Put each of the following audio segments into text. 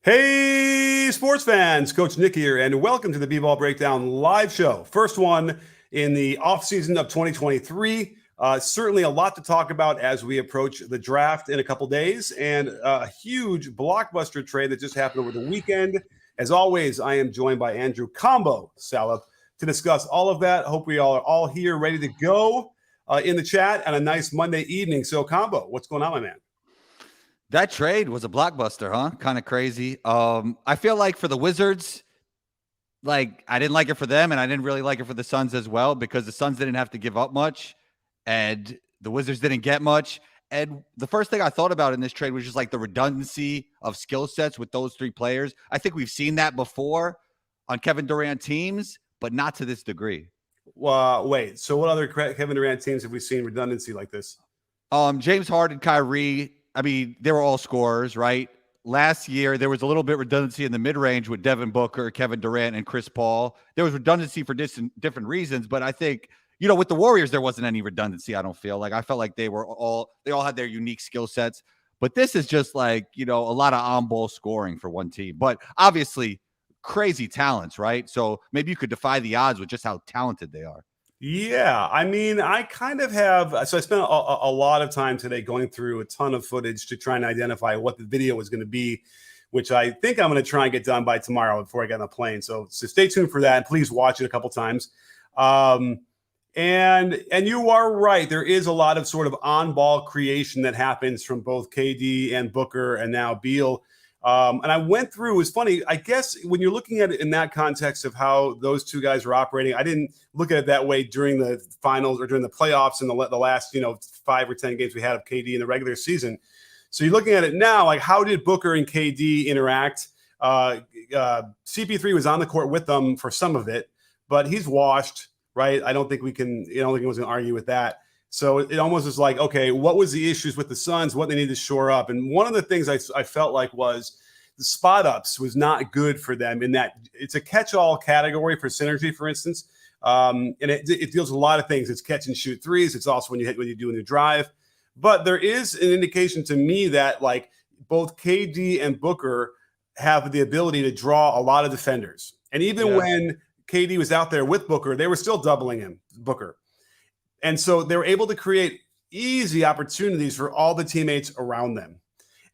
Hey, sports fans, Coach Nick here, and welcome to the B-Ball Breakdown live show. First one in the offseason of 2023. Certainly a lot to talk about as we approach the draft in a couple days, and a huge blockbuster trade that just happened over the weekend. As always, I am joined by Andrew Combo Salop to discuss all of that. Hope we all are all here ready to go in the chat on a nice Monday evening. So, Combo, what's going on, my man? That trade was a blockbuster, huh? Kind of crazy. I feel like for the Wizards, like I didn't like it for them, and I didn't really like it for the Suns as well, because the Suns didn't have to give up much, and the Wizards didn't get much. And the first thing I thought about in this trade was just like the redundancy of skill sets with those three players. I think we've seen that before on Kevin Durant teams, but not to this degree. Wait, so what other Kevin Durant teams have we seen redundancy like this? James Harden, Kyrie, I mean, they were all scorers, right? Last year, there was a little bit redundancy in the mid-range with Devin Booker, Kevin Durant, and Chris Paul. There was redundancy for different reasons, but I think, with the Warriors, there wasn't any redundancy, I don't feel. Like, I felt like they all had their unique skill sets. But this is just like, a lot of on-ball scoring for one team. But obviously, crazy talents, right? So maybe you could defy the odds with just how talented they are. Yeah, I mean, I kind of have. So I spent a lot of time today going through a ton of footage to try and identify what the video was going to be, which I think I'm going to try and get done by tomorrow before I get on the plane. So stay tuned for that. And please watch it a couple times. And you are right. There is a lot of sort of on-ball creation that happens from both KD and Booker and now Beal. And I went through, it was funny, I guess when you're looking at it in that context of how those two guys are operating, I didn't look at it that way during the finals or during the playoffs and the last, 5 or 10 games we had of KD in the regular season. So you're looking at it now, like how did Booker and KD interact? CP3 was on the court with them for some of it, but he's washed, right? I don't think anyone's going to argue with that. So it almost is like, okay, what was the issues with the Suns, what they need to shore up? And one of the things I felt like was the spot ups was not good for them in that it's a catch-all category for synergy, for instance. And it deals with a lot of things. It's catch and shoot threes. It's also when you do a new drive. But there is an indication to me that like both KD and Booker have the ability to draw a lot of defenders. And even when KD was out there with Booker, they were still doubling him, Booker. And so they were able to create easy opportunities for all the teammates around them.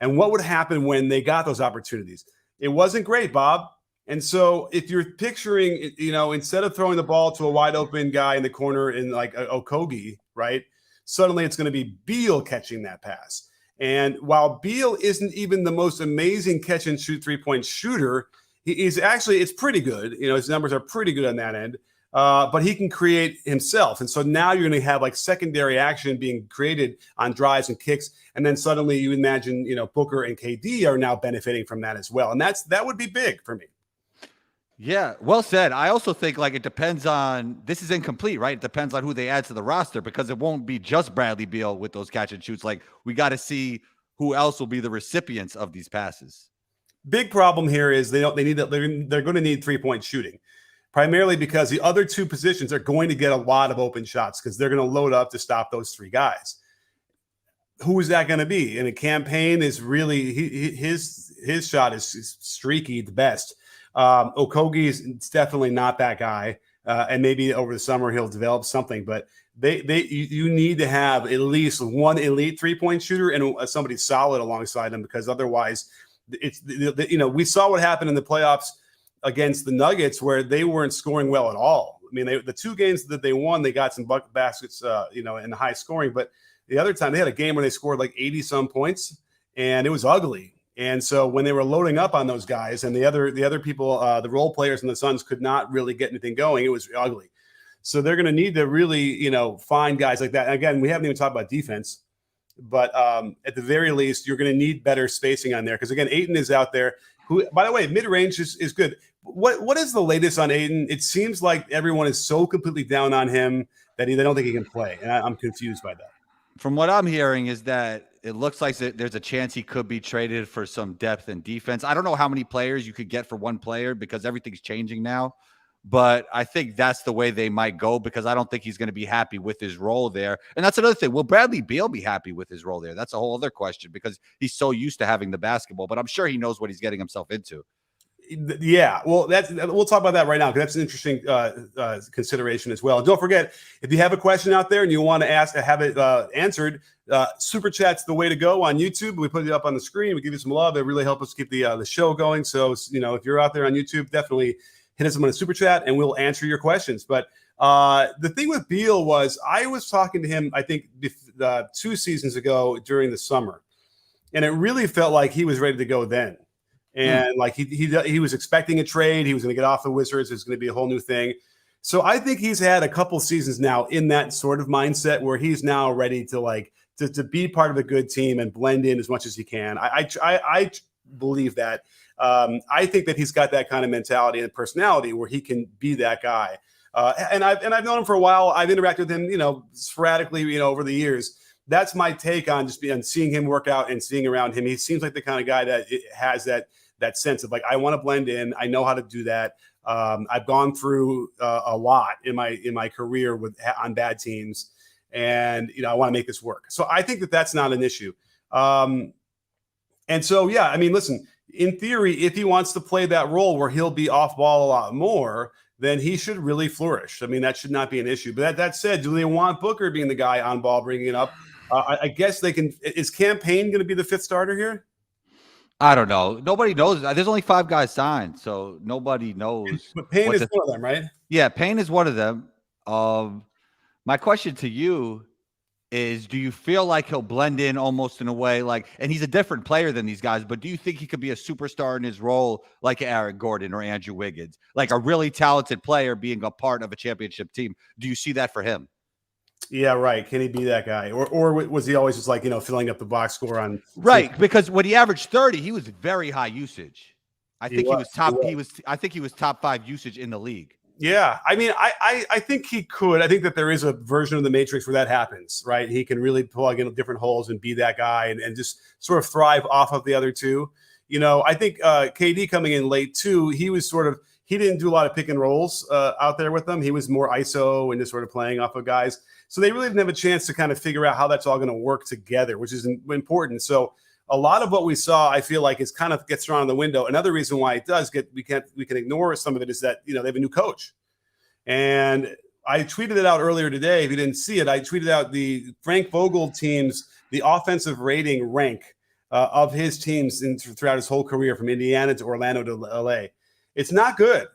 And what would happen when they got those opportunities? It wasn't great, Bob. And so if you're picturing, instead of throwing the ball to a wide open guy in the corner in like Okogie, right? Suddenly it's going to be Beal catching that pass. And while Beal isn't even the most amazing catch and shoot 3-point shooter, it's pretty good. His numbers are pretty good on that end. But he can create himself. And so now you're going to have like secondary action being created on drives and kicks. And then suddenly you imagine, Booker and KD are now benefiting from that as well. And that would be big for me. Yeah, well said. I also think like it depends on, this is incomplete, right? It depends on who they add to the roster, because it won't be just Bradley Beal with those catch and shoots. Like we got to see who else will be the recipients of these passes. Big problem here is they're going to need 3-point shooting. Primarily because the other two positions are going to get a lot of open shots because they're going to load up to stop those three guys. Who is that going to be? And a campaign is really his shot is streaky the best. Okogie is definitely not that guy, and maybe over the summer he'll develop something. But you need to have at least one elite 3-point shooter and somebody solid alongside them, because otherwise, we saw what happened in the playoffs against the Nuggets, where they weren't scoring well at all. I mean, the two games that they won, they got some baskets, in the high scoring. But the other time, they had a game where they scored like 80-some points, and it was ugly. And so when they were loading up on those guys, and the other people, the role players in the Suns could not really get anything going, it was ugly. So they're going to need to really, find guys like that. And again, we haven't even talked about defense, but at the very least, you're going to need better spacing on there, because again, Ayton is out there. Who, by the way, mid-range is good. What is the latest on Ayton? It seems like everyone is so completely down on him that they don't think he can play, and I'm confused by that. From what I'm hearing is that it looks like there's a chance he could be traded for some depth and defense. I don't know how many players you could get for one player because everything's changing now. But I think that's the way they might go because I don't think he's going to be happy with his role there. And that's another thing. Will Bradley Beal be happy with his role there? That's a whole other question because he's so used to having the basketball, but I'm sure he knows what he's getting himself into. Yeah, well, we'll talk about that right now because that's an interesting consideration as well. And don't forget, if you have a question out there and you want to have it answered, Super Chat's the way to go on YouTube. We put it up on the screen. We give you some love. It really helps us keep the show going. So, if you're out there on YouTube, definitely hit us up on a Super Chat and we'll answer your questions. But the thing with Beal was I was talking to him, I think, 2 seasons ago during the summer, and it really felt like he was ready to go then. And like he was expecting a trade. He was going to get off the Wizards. It's going to be a whole new thing. So I think he's had a couple seasons now in that sort of mindset where he's now ready to to be part of a good team and blend in as much as he can. I believe that. I think that he's got that kind of mentality and personality where he can be that guy. And I've known him for a while. I've interacted with him, sporadically, over the years. That's my take on just seeing him work out and seeing around him. He seems like the kind of guy that has that sense of I want to blend in. I know how to do that. I've gone through a lot in my career on bad teams, and I want to make this work. So I think that's not an issue. And so yeah, I mean, listen. In theory, if he wants to play that role where he'll be off ball a lot more, then he should really flourish. I mean, that should not be an issue. But that said, do they want Booker being the guy on ball, bringing it up? I guess they can. Is Cam Payne going to be the 5th starter here? I don't know. Nobody knows. There's only 5 guys signed, so nobody knows. But Payne is one of them, right? Yeah, Payne is one of them. My question to you is, do you feel like he'll blend in almost in a way and he's a different player than these guys, but do you think he could be a superstar in his role like Aaron Gordon or Andrew Wiggins, like a really talented player being a part of a championship team? Do you see that for him? Yeah, right. Can he be that guy? Or was he always just filling up the box score on right? Because when he averaged 30, he was very high usage. I think he was top 5 usage in the league. Yeah, I mean, I think he could. I think that there is a version of the Matrix where that happens, right? He can really plug in different holes and be that guy and just sort of thrive off of the other two. I think KD coming in late too, he didn't do a lot of pick and rolls out there with them. He was more ISO and just sort of playing off of guys. So they really didn't have a chance to kind of figure out how that's all going to work together, which is important. So a lot of what we saw, I feel like, gets thrown out the window. Another reason why it does we can ignore some of it is that they have a new coach. And I tweeted it out earlier today. If you didn't see it, I tweeted out the Frank Vogel team's the offensive rating rank of his teams throughout his whole career from Indiana to Orlando to LA. It's not good.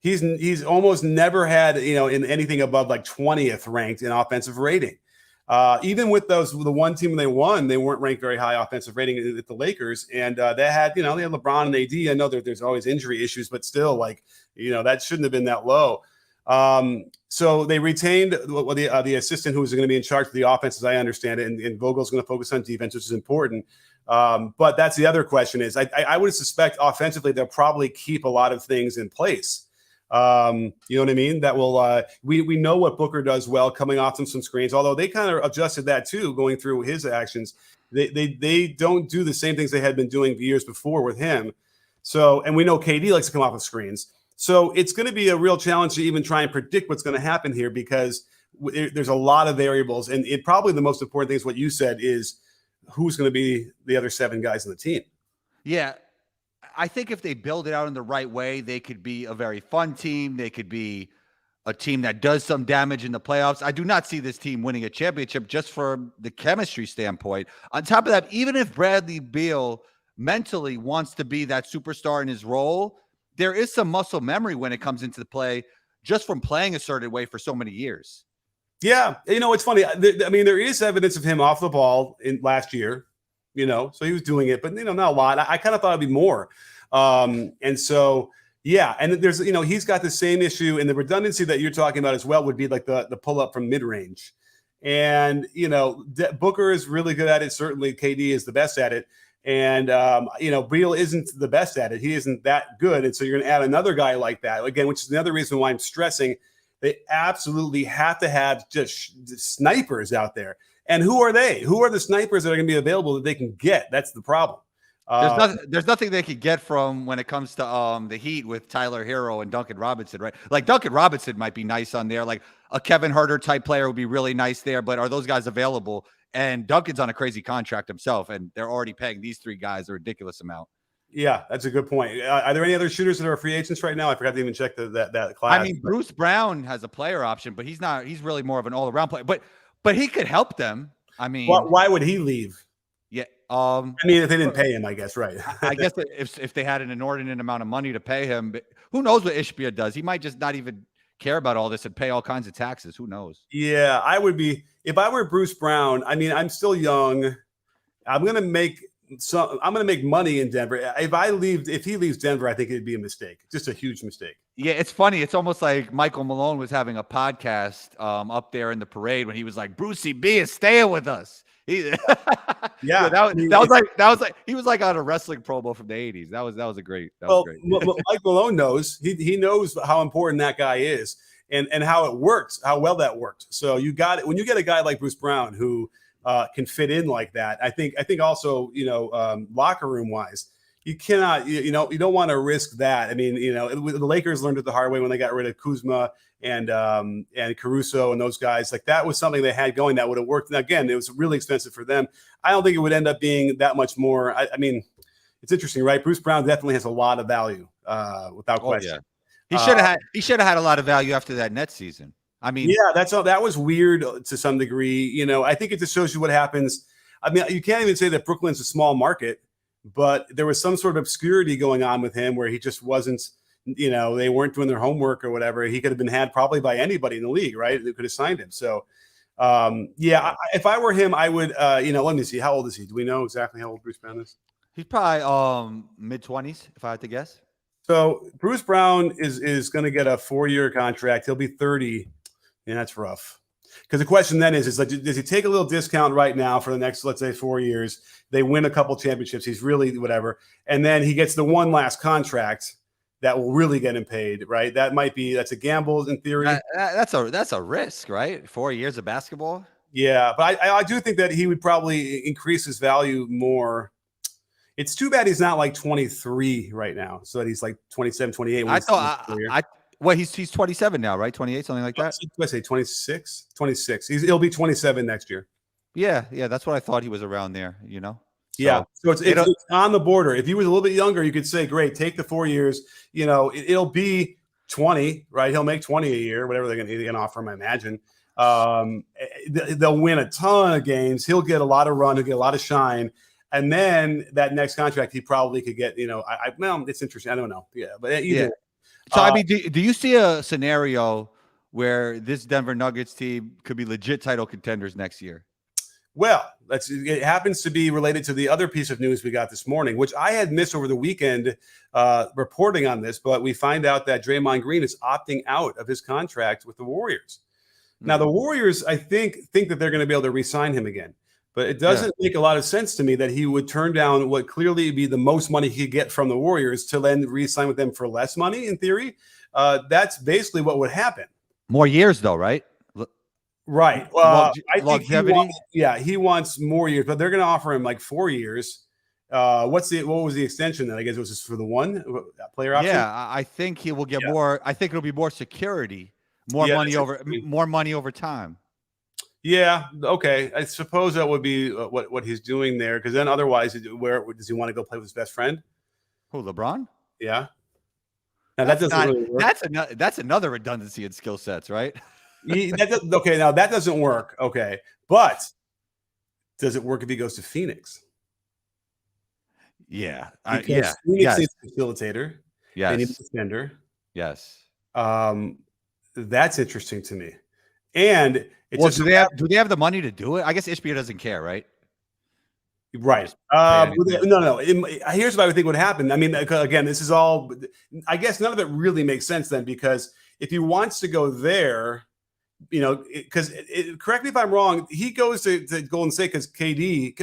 He's almost never had in anything above 20th ranked in offensive rating. Even with the one team they won, they weren't ranked very high offensive rating at the Lakers. And they had LeBron and AD. I know there's always injury issues, but still that shouldn't have been that low. So they retained the assistant who was going to be in charge of the offense, as I understand it. And Vogel's going to focus on defense, which is important. But that's the other question is I would suspect offensively, they'll probably keep a lot of things in place. You know what I mean? That will we know what Booker does well coming off some screens, although they kind of adjusted that too, going through his actions. They don't do the same things they had been doing the years before with him. So, and we know KD likes to come off of screens. So it's going to be a real challenge to even try and predict what's going to happen here because there's a lot of variables. And probably the most important thing is what you said is who's going to be the other 7 guys on the team. Yeah. I think if they build it out in the right way, they could be a very fun team. They could be a team that does some damage in the playoffs. I do not see this team winning a championship just from the chemistry standpoint. On top of that, even if Bradley Beal mentally wants to be that superstar in his role, there is some muscle memory when it comes into the play just from playing a certain way for so many years. Yeah. It's funny. I mean, there is evidence of him off the ball in last year, so he was doing it, but, not a lot. I kind of thought it'd be more. And so, yeah. And there's, he's got the same issue, and the redundancy that you're talking about as well would be like the pull up from mid range. And, Booker is really good at it. Certainly KD is the best at it. And, Beal isn't the best at it. He isn't that good. And so you're going to add another guy like that again, which is another reason why I'm stressing they absolutely have to have just snipers out there. And who are they? Who are the snipers that are going to be available that they can get? That's the problem. There's nothing they could get from when it comes to the Heat with Tyler Hero and Duncan Robinson, right? Like Duncan Robinson might be nice on there. Like a Kevin Huerter type player would be really nice there. But are those guys available? And Duncan's on a crazy contract himself, and they're already paying these three guys a ridiculous amount. Yeah, that's a good point. Are there any other shooters that are free agents right now? I forgot to even check that class. I mean, Bruce Brown has a player option, but he's not. He's really more of an all-around player. But he could help them. I mean, why would he leave? Yeah. I mean, if they didn't pay him, I guess, right? I guess if they had an inordinate amount of money to pay him, but who knows what Ishbia does? He might just not even care about all this and pay all kinds of taxes. Who knows? Yeah, I would be if I were Bruce Brown. I mean, I'm still young. I'm gonna make money in Denver. If he leaves Denver, I think it'd be a mistake, just a huge mistake. Yeah, it's funny. It's almost like Michael Malone was having a podcast up there in the parade when he was like, "Brucey B is staying with us." Yeah, that was like he was like on a wrestling promo from the 80s. That was great. Mike Malone knows he knows how important that guy is and how it works, how well that worked. So you got it when you get a guy like Bruce Brown who can fit in like that. I think also locker room wise, you cannot you don't want to risk that. I mean the Lakers learned it the hard way when they got rid of Kuzma and Caruso and those guys. Like that was something they had going that would have worked. And again, it was really expensive for them. I don't think it would end up being that much more. I mean, it's interesting, right? Bruce Brown definitely has a lot of value, without question. Yeah. He should have had a lot of value after that Nets season. I mean, yeah, that was weird to some degree. I think it just shows you what happens. I mean, you can't even say that Brooklyn's a small market, but there was some sort of obscurity going on with him where he just wasn't. They weren't doing their homework or whatever. He could have been had probably by anybody in the league, right? They could have signed him. So, if I were him, I would, let me see. How old is he? Do we know exactly how old Bruce Brown is? He's probably mid-20s, if I had to guess. So Bruce Brown is going to get a 4-year contract. He'll be 30. Yeah, that's rough. Because the question then is like, does he take a little discount right now for the next, let's say, 4 years? They win a couple championships. He's really whatever. And then he gets the one last contract that will really get him paid, right? That's a gamble in theory. That's a risk, right? 4 years of basketball. Yeah, but I do think that he would probably increase his value more. It's too bad he's not like 23 right now, so that he's like 27, 28. He's 27 now, right? 28, something like that. Did I say 26? 26. He'll be 27 next year. Yeah, that's what I thought he was around there. Yeah, so it's on the border. If he was a little bit younger, you could say, great, take the 4 years. It'll be 20, right? He'll make 20 a year, whatever they're going to offer him, I imagine. They'll win a ton of games. He'll get a lot of run. He'll get a lot of shine. And then that next contract, he probably could get, well, it's interesting. I don't know. Yeah, but either. So, I mean, do you see a scenario where this Denver Nuggets team could be legit title contenders next year? Well, it happens to be related to the other piece of news we got this morning, which I had missed over the weekend reporting on this, but we find out that Draymond Green is opting out of his contract with the Warriors. Mm-hmm. Now, the Warriors, I think that they're going to be able to re-sign him again, but it doesn't make a lot of sense to me that he would turn down what clearly be the most money he could get from the Warriors to then re-sign with them for less money, in theory. That's basically what would happen. More years, though, right? Right. I think he wants more years, but they're going to offer him like 4 years. What was the extension then? I guess it was just for the one player option. Yeah, I think he will get more. I think it'll be more security, more money over time. Yeah. Okay. I suppose that would be what he's doing there, because then otherwise, where does he want to go play with his best friend? Who, LeBron? Yeah. Now that doesn't really work. That's another redundancy in skill sets, right? Okay, now that doesn't work. Okay, but does it work if he goes to Phoenix? Yeah, Phoenix is a facilitator. Yes, they need a defender. Yes, that's interesting to me. And do they have the money to do it? I guess Ishbia doesn't care, right? Right. No. Here's what I would think would happen. I mean, again, this is all. I guess none of it really makes sense then, because if he wants to go there. Because correct me if I'm wrong, he goes to Golden State because KD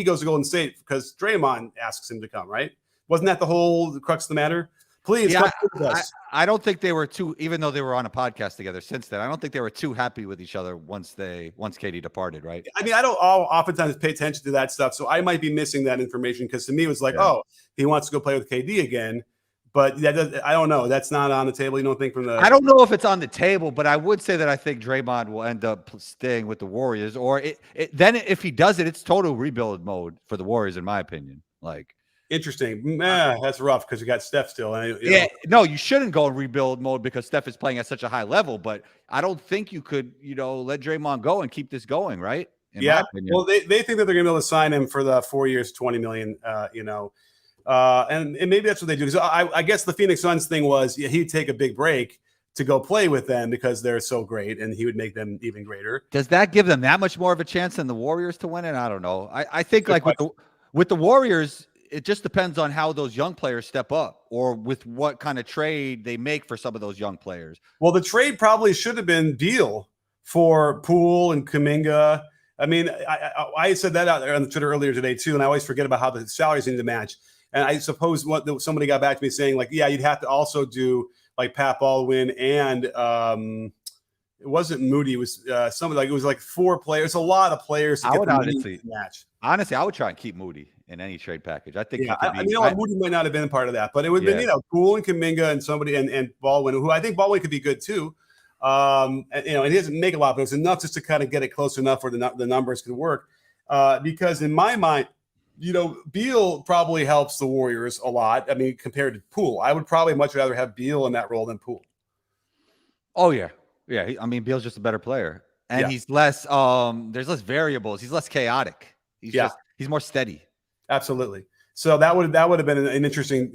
goes to Golden State because Draymond asks him to come, right? Wasn't that the whole crux of the matter? Please Yeah, come with us. I don't think they were too, even though they were on a podcast together since then, I don't think they were too happy with each other once Katie departed, right? I mean, I don't oftentimes pay attention to that stuff, so I might be missing that information because to me it was like, oh, he wants to go play with KD again, but I don't know. That's not on the table. You don't think from the? I don't know if it's on the table, but I would say that I think Draymond will end up staying with the Warriors, or then if he does it, it's total rebuild mode for the Warriors, in my opinion. Like. Interesting. That's rough because you got Steph still. And, no, you shouldn't go in rebuild mode because Steph is playing at such a high level. But I don't think you could, let Draymond go and keep this going, right? In my opinion. Well, they think that they're going to be able to sign him for the 4 years, $20 million. And maybe that's what they do. Because I guess the Phoenix Suns thing was he'd take a big break to go play with them because they're so great, and he would make them even greater. Does that give them that much more of a chance than the Warriors to win it? I don't know. I think good like with the Warriors. It just depends on how those young players step up or with what kind of trade they make for some of those young players. Well, the trade probably should have been Beal for Poole and Kuminga. I mean, I said that out there on Twitter earlier today too, and I always forget about how the salaries need to match. And I suppose somebody got back to me saying like, yeah, you'd have to also do like Pat Baldwin and it wasn't Moody. It was somebody like it was like 4 players. A lot of players to get the match. Honestly, I would try and keep Moody in any trade package. I think. Moody might not have been a part of that, but it would have been Poole and Kuminga and somebody and Baldwin, who I think Baldwin could be good too. And he doesn't make a lot, but it's enough just to kind of get it close enough where the numbers could work. Because in my mind, Beal probably helps the Warriors a lot. I mean, compared to Poole, I would probably much rather have Beal in that role than Poole. Oh yeah. I mean, Beal's just a better player, and he's less. There's less variables. He's less chaotic. He's more steady. Absolutely. So that would have been an interesting,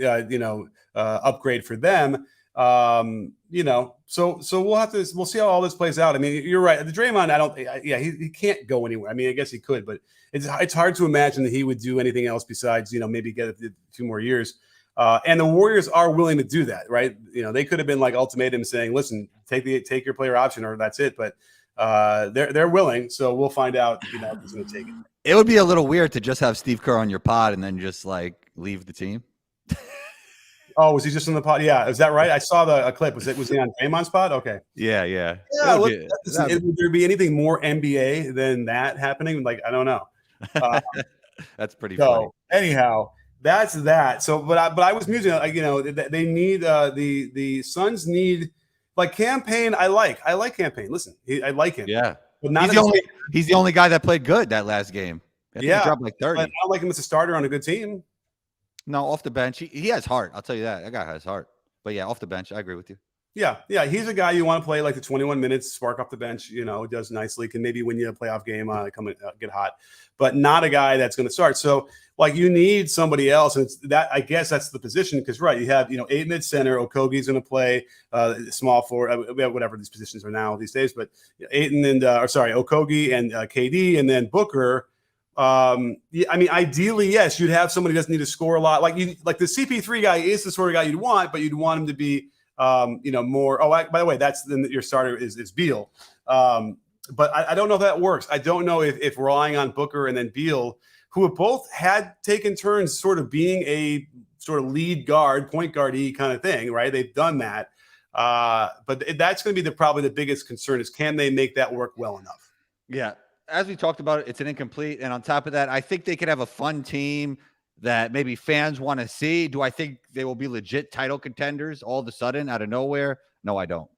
upgrade for them. So we'll see how all this plays out. I mean, you're right. The Draymond, he can't go anywhere. I mean, I guess he could, but it's hard to imagine that he would do anything else besides, maybe get a few more years. And the Warriors are willing to do that, right? They could have been like ultimatum saying, listen, take your player option or that's it. But they're willing. So we'll find out, who's going to take it. It would be a little weird to just have Steve Kerr on your pod and then just like leave the team. Oh, was he just on the pod? Yeah, is that right? I saw a clip. Was he on Draymond's pod? Okay. Yeah. Would there be anything more NBA than that happening? Like, I don't know. That's pretty funny. Anyhow, that's that. So, but I was musing. They need the Suns need like Campaign. I like Campaign. Listen, I like him. Yeah. But not he's the only guy that played good that last game. He dropped like 30. I don't like him as a starter on a good team. No, off the bench. He has heart. I'll tell you that. That guy has heart. But yeah, off the bench, I agree with you. Yeah. He's a guy you want to play like the 21 minutes, spark off the bench, does nicely, can maybe win you a playoff game, come and get hot, but not a guy that's going to start. So like you need somebody else. And I guess that's the position because, right, you have, Ayton at center, Okogie's going to play small forward, whatever these positions are now these days, but Ayton and, Okogie and KD and then Booker. I mean, ideally, yes, you'd have somebody who doesn't need to score a lot. Like the CP3 guy is the sort of guy you'd want, but you'd want him to be, more. Oh, by the way, that's your starter is Beal. But I don't know if that works. I don't know if relying on Booker and then Beal, who have both had taken turns sort of being a sort of lead guard, point guard-y kind of thing, right? They've done that. But that's going to be probably the biggest concern is can they make that work well enough? Yeah. As we talked about, it's an incomplete. And on top of that, I think they could have a fun team that maybe fans want to see. Do I think they will be legit title contenders all of a sudden out of nowhere? No, I don't.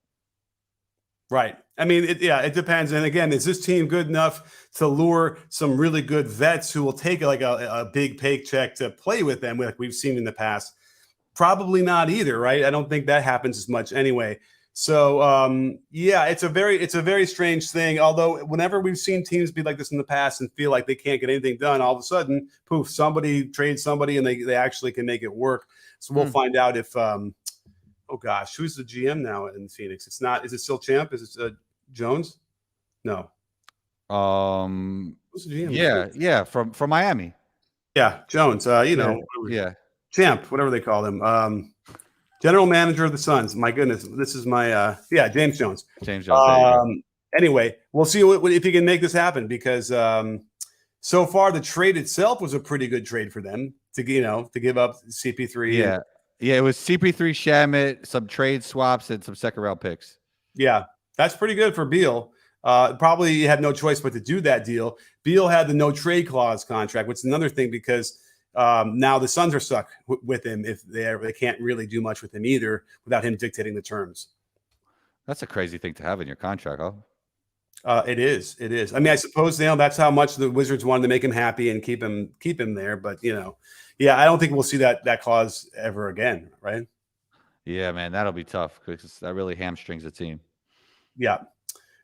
Right. I mean, it depends. And again, is this team good enough to lure some really good vets who will take like a big paycheck to play with them like we've seen in the past? Probably not either, right? I don't think that happens as much anyway. So, it's a very strange thing. Although whenever we've seen teams be like this in the past and feel like they can't get anything done, all of a sudden, poof, somebody trades somebody and they actually can make it work. So we'll find out if, oh gosh, who's the GM now in Phoenix? Is it still Champ? Is it Jones? No. Who's the GM? Yeah. From Miami. Yeah. Jones, Champ, whatever they call him. General manager of the Suns. My goodness, this is my James Jones. James Jones. Anyway, we'll see if he can make this happen because so far the trade itself was a pretty good trade for them to give up CP3. Yeah, Yeah, it was CP3, Shamit, some trade swaps, and some second round picks. Yeah, that's pretty good for Beal. Probably had no choice but to do that deal. Beal had the no trade clause contract, which is another thing because now the Suns are stuck with him if they can't really do much with him either without him dictating the terms. That's a crazy thing to have in your contract, huh? It is. It is. I mean, I suppose that's how much the Wizards wanted to make him happy and keep him there. But yeah, I don't think we'll see that clause ever again, right? Yeah, man, that'll be tough because that really hamstrings the team. Yeah.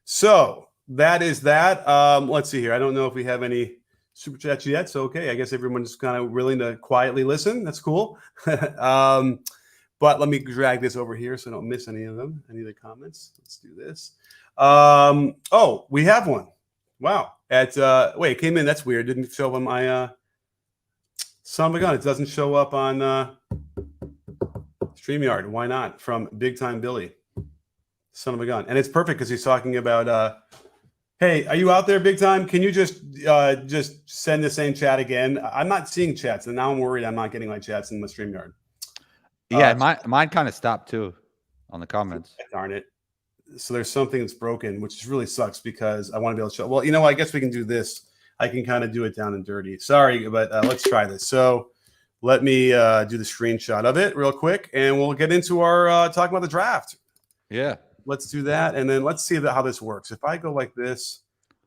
So that is that. Let's see here. I don't know if we have any super chats yet. So okay, I guess everyone's kind of willing to quietly listen. That's cool. But let me drag this over here so I don't miss any of them. Any of the comments? Let's do this. Oh, we have one. Wow. Wait, it came in. That's weird. Didn't show up on my son of a gun. It doesn't show up on StreamYard. Why not? From Big Time Billy. Son of a gun. And it's perfect because he's talking about hey, are you out there, Big Time? Can you just send the same chat again? I'm not seeing chats, and now I'm worried I'm not getting my chats in the StreamYard. Yeah, mine kind of stopped too on the comments. Darn it. So there's something that's broken, which really sucks because I want to be able to show. Well, you know what? I guess we can do this. I can kind of do it down and dirty. Sorry, but let's try this. So let me do the screenshot of it real quick, and we'll get into our talking about the draft. Yeah. Let's do that, and then let's see how this works. If I go like this,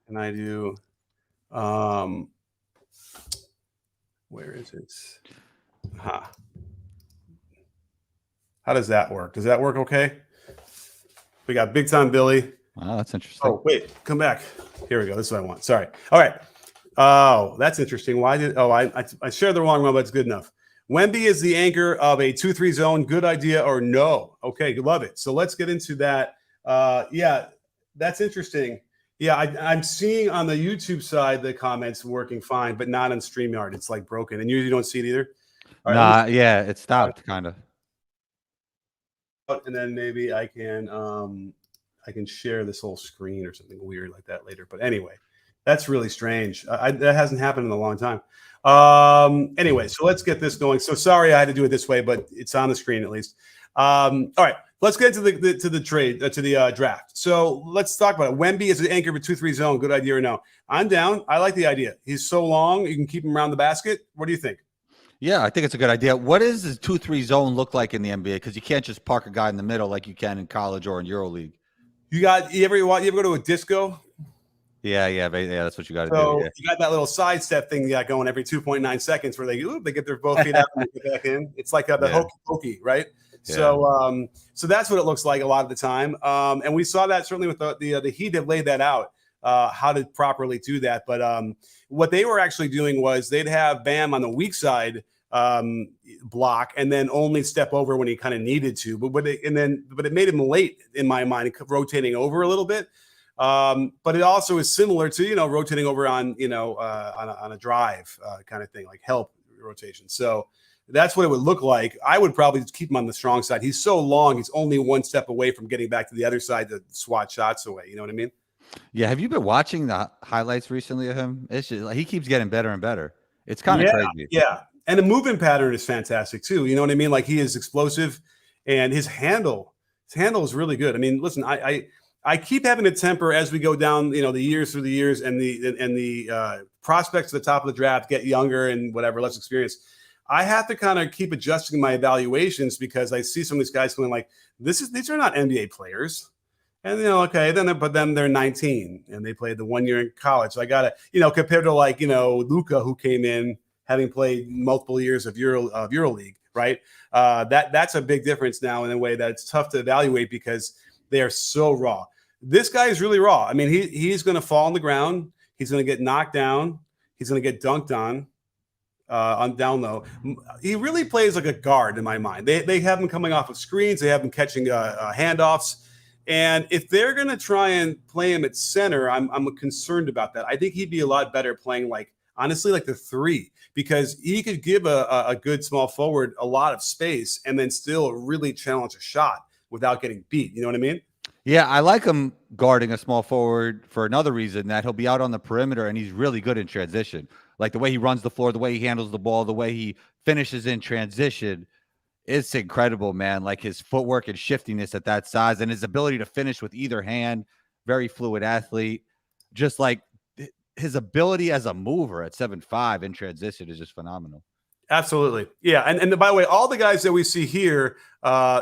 and I do, where is it? How does that work? Does that work okay? We got Big Time Billy. Wow, that's interesting. Oh, wait, come back. Here we go. This is what I want. Sorry. All right. Oh, that's interesting. Why did I shared the wrong one, but it's good enough. Wemby is the anchor of a 2-3 zone. Good idea or no? Okay, love it. So let's get into that. Yeah, that's interesting. Yeah, I'm seeing on the YouTube side the comments working fine, but not on StreamYard. It's like broken, and you don't see it either. Right, yeah, it stopped kind of. And then maybe I can share this whole screen or something weird like that later. But anyway, that's really strange. That hasn't happened in a long time. Anyway, so let's get this going. So sorry I had to do it this way, but it's on the screen at least. All right, let's get to the draft. So let's talk about it. Wemby is an anchor of a 2-3 zone. Good idea or no? I'm down. I like the idea. He's so long, you can keep him around the basket. What do you think? Yeah, I think it's a good idea. What does the 2-3 zone look like in the NBA? Because you can't just park a guy in the middle like you can in college or in EuroLeague. You ever go to a disco? Yeah, that's what you got to do. Yeah. You got that little sidestep thing you got going every 2.9 seconds where they get their both feet out and get back in. It's like the hokey pokey, right? Yeah. So that's what it looks like a lot of the time. And we saw that certainly with the Heat have laid that out, how to properly do that. But what they were actually doing was they'd have Bam on the weak side block and then only step over when he kind of needed to. But it made him late in my mind, rotating over a little bit. But it also is similar to rotating over on on a drive kind of thing, like help rotation. So that's what it would look like. I would probably just keep him on the strong side. He's so long; he's only one step away from getting back to the other side to swat shots away. You know what I mean? Yeah. Have you been watching the highlights recently of him? It's just like he keeps getting better and better. It's kind of crazy. Yeah, and the movement pattern is fantastic too. You know what I mean? Like he is explosive, and his handle is really good. I mean, listen, I keep having to temper as we go down, the years through the years, and the prospects at the top of the draft get younger and whatever, less experience. I have to kind of keep adjusting my evaluations because I see some of these guys going like, these are not NBA players, and but then they're 19 and they played the 1 year in college. So I got to, compared to like Luka, who came in having played multiple years of EuroLeague, right? That's a big difference now in a way that it's tough to evaluate because they are so raw. This guy is really raw. I mean, he's going to fall on the ground. He's going to get knocked down. He's going to get dunked on down low. He really plays like a guard in my mind. They have him coming off of screens. They have him catching handoffs. And if they're going to try and play him at center, I'm concerned about that. I think he'd be a lot better playing honestly, like the 3, because he could give a good small forward a lot of space and then still really challenge a shot without getting beat. You know what I mean? Yeah, I like him guarding a small forward for another reason, that he'll be out on the perimeter and he's really good in transition. Like the way he runs the floor, the way he handles the ball, the way he finishes in transition It's incredible, man. Like his footwork and shiftiness at that size and his ability to finish with either hand, very fluid athlete. Just like his ability as a mover at 7'5" in transition is just phenomenal. Absolutely. Yeah. And by the way, all the guys that we see here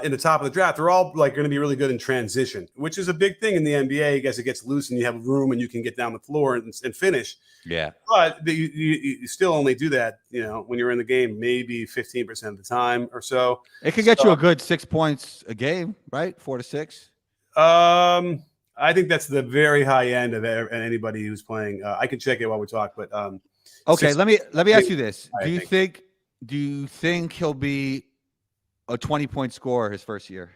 in the top of the draft are all like going to be really good in transition, which is a big thing in the NBA as it gets loose and you have room and you can get down the floor and finish. Yeah. But you still only do that, when you're in the game, maybe 15% of the time or so. It could get you a good 6 points a game, right? 4 to 6. I think that's the very high end of anybody who's playing. I can check it while we talk, but okay. Let me ask you this: Do you think he'll be a 20-point scorer his first year?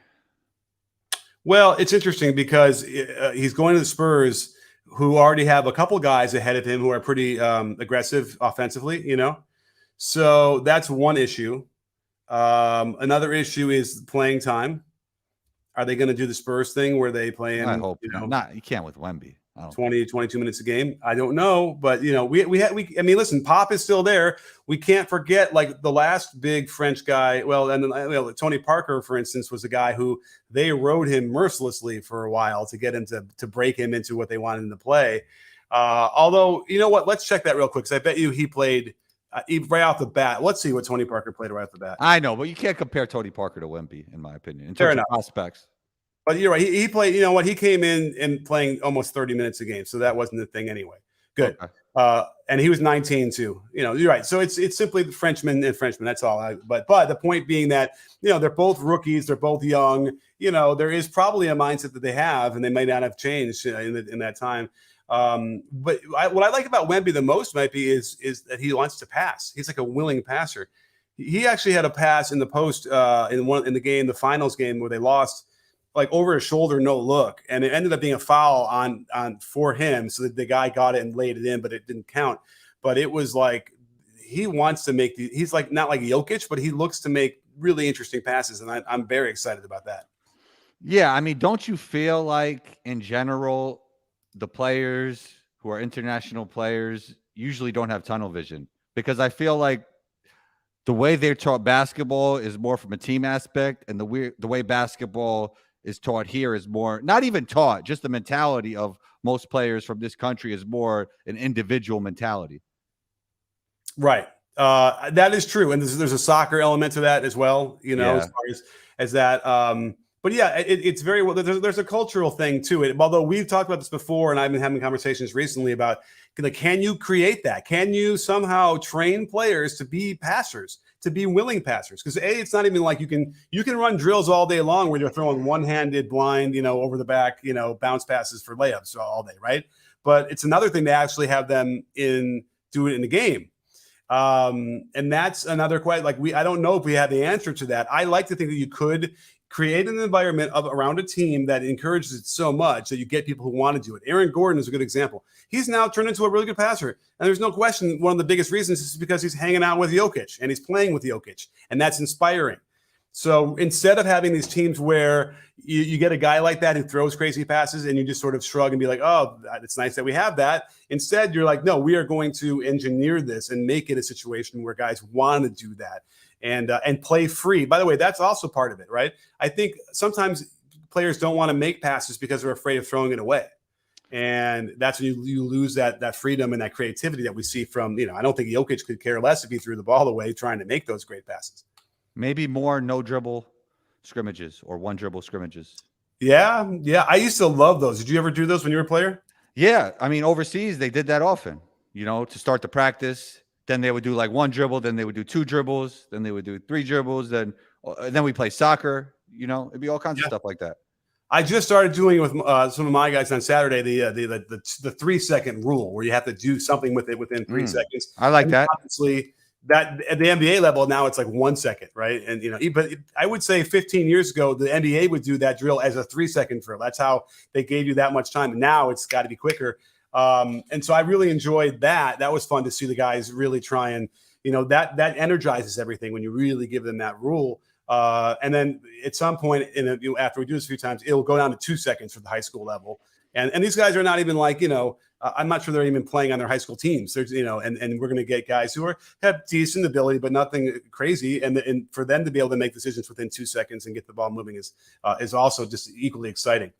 Well, it's interesting because he's going to the Spurs, who already have a couple guys ahead of him who are pretty aggressive offensively, So that's one issue. Another issue is playing time. Are they going to do the Spurs thing where they play him? I hope not. You can't with Wemby. 20, 22 minutes a game. I don't know, but listen, Pop is still there. We can't forget like the last big French guy. Well, and then Tony Parker, for instance, was a guy who they rode him mercilessly for a while to get him to break him into what they wanted him to play. Although, you know what? Let's check that real quick because I bet you he played right off the bat. Let's see what Tony Parker played right off the bat. I know, but you can't compare Tony Parker to Wemby, in my opinion, in terms of prospects. But you're right. He played, he came in and playing almost 30 minutes a game. So that wasn't the thing anyway. Good. Okay. And he was 19 too. You're right. So it's simply the Frenchman and Frenchman. That's all. But the point being that, they're both rookies. They're both young. There is probably a mindset that they have, and they might not have changed in that time. But what I like about Wemby the most might be is that he wants to pass. He's like a willing passer. He actually had a pass in the post in the game, the finals game where they lost, like over his shoulder, no look, and it ended up being a foul on for him. So that the guy got it and laid it in, but it didn't count. But it was like he wants to make he's like not like Jokic, but he looks to make really interesting passes, and I'm very excited about that. Yeah, I mean, don't you feel like in general the players who are international players usually don't have tunnel vision? Because I feel like the way they're taught basketball is more from a team aspect, and the way basketball is taught here is more, not even taught, just the mentality of most players from this country is more an individual mentality. Right. That is true. And there's a soccer element to that as well, as far as that. But yeah, it's very well, there's a cultural thing to it. Although we've talked about this before, and I've been having conversations recently about, can you create that? Can you somehow train players to be passers, to be willing passers? Because it's not even like you can run drills all day long where you're throwing one-handed blind, over the back, bounce passes for layups all day, right? But it's another thing to actually have them do it in the game. And that's another question. Like I don't know if we have the answer to that. I like to think that you could create an environment around a team that encourages it so much that you get people who want to do it. Aaron Gordon is a good example. He's now turned into a really good passer. And there's no question one of the biggest reasons is because he's hanging out with Jokic and he's playing with Jokic. And that's inspiring. So instead of having these teams where you get a guy like that who throws crazy passes and you just sort of shrug and be like, oh, it's nice that we have that. Instead, you're like, no, we are going to engineer this and make it a situation where guys want to do that and play free. By the way, that's also part of it, right? I think sometimes players don't want to make passes because they're afraid of throwing it away. And that's when you lose that freedom and that creativity that we see from, I don't think Jokic could care less if he threw the ball away trying to make those great passes. Maybe more no dribble scrimmages or one dribble scrimmages. Yeah. I used to love those. Did you ever do those when you were a player? Yeah. I mean, overseas, they did that often, to start the practice. Then they would do like one dribble. Then they would do two dribbles. Then they would do three dribbles. Then we play soccer. It'd be all kinds of stuff like that. I just started doing it with some of my guys on Saturday, the 3 second rule where you have to do something with it within 3 seconds. I like that. Obviously, that at the NBA level now it's like 1 second, right? And but I would say 15 years ago the NBA would do that drill as a 3 second drill. That's how they gave you that much time. And now it's got to be quicker. And so I really enjoyed that. That was fun to see the guys really try and that energizes everything when you really give them that rule. And then at some point after we do this a few times, it'll go down to 2 seconds for the high school level. And these guys are not even like, I'm not sure they're even playing on their high school teams. There's, and we're going to get guys who have decent ability, but nothing crazy. And for them to be able to make decisions within 2 seconds and get the ball moving is also just equally exciting.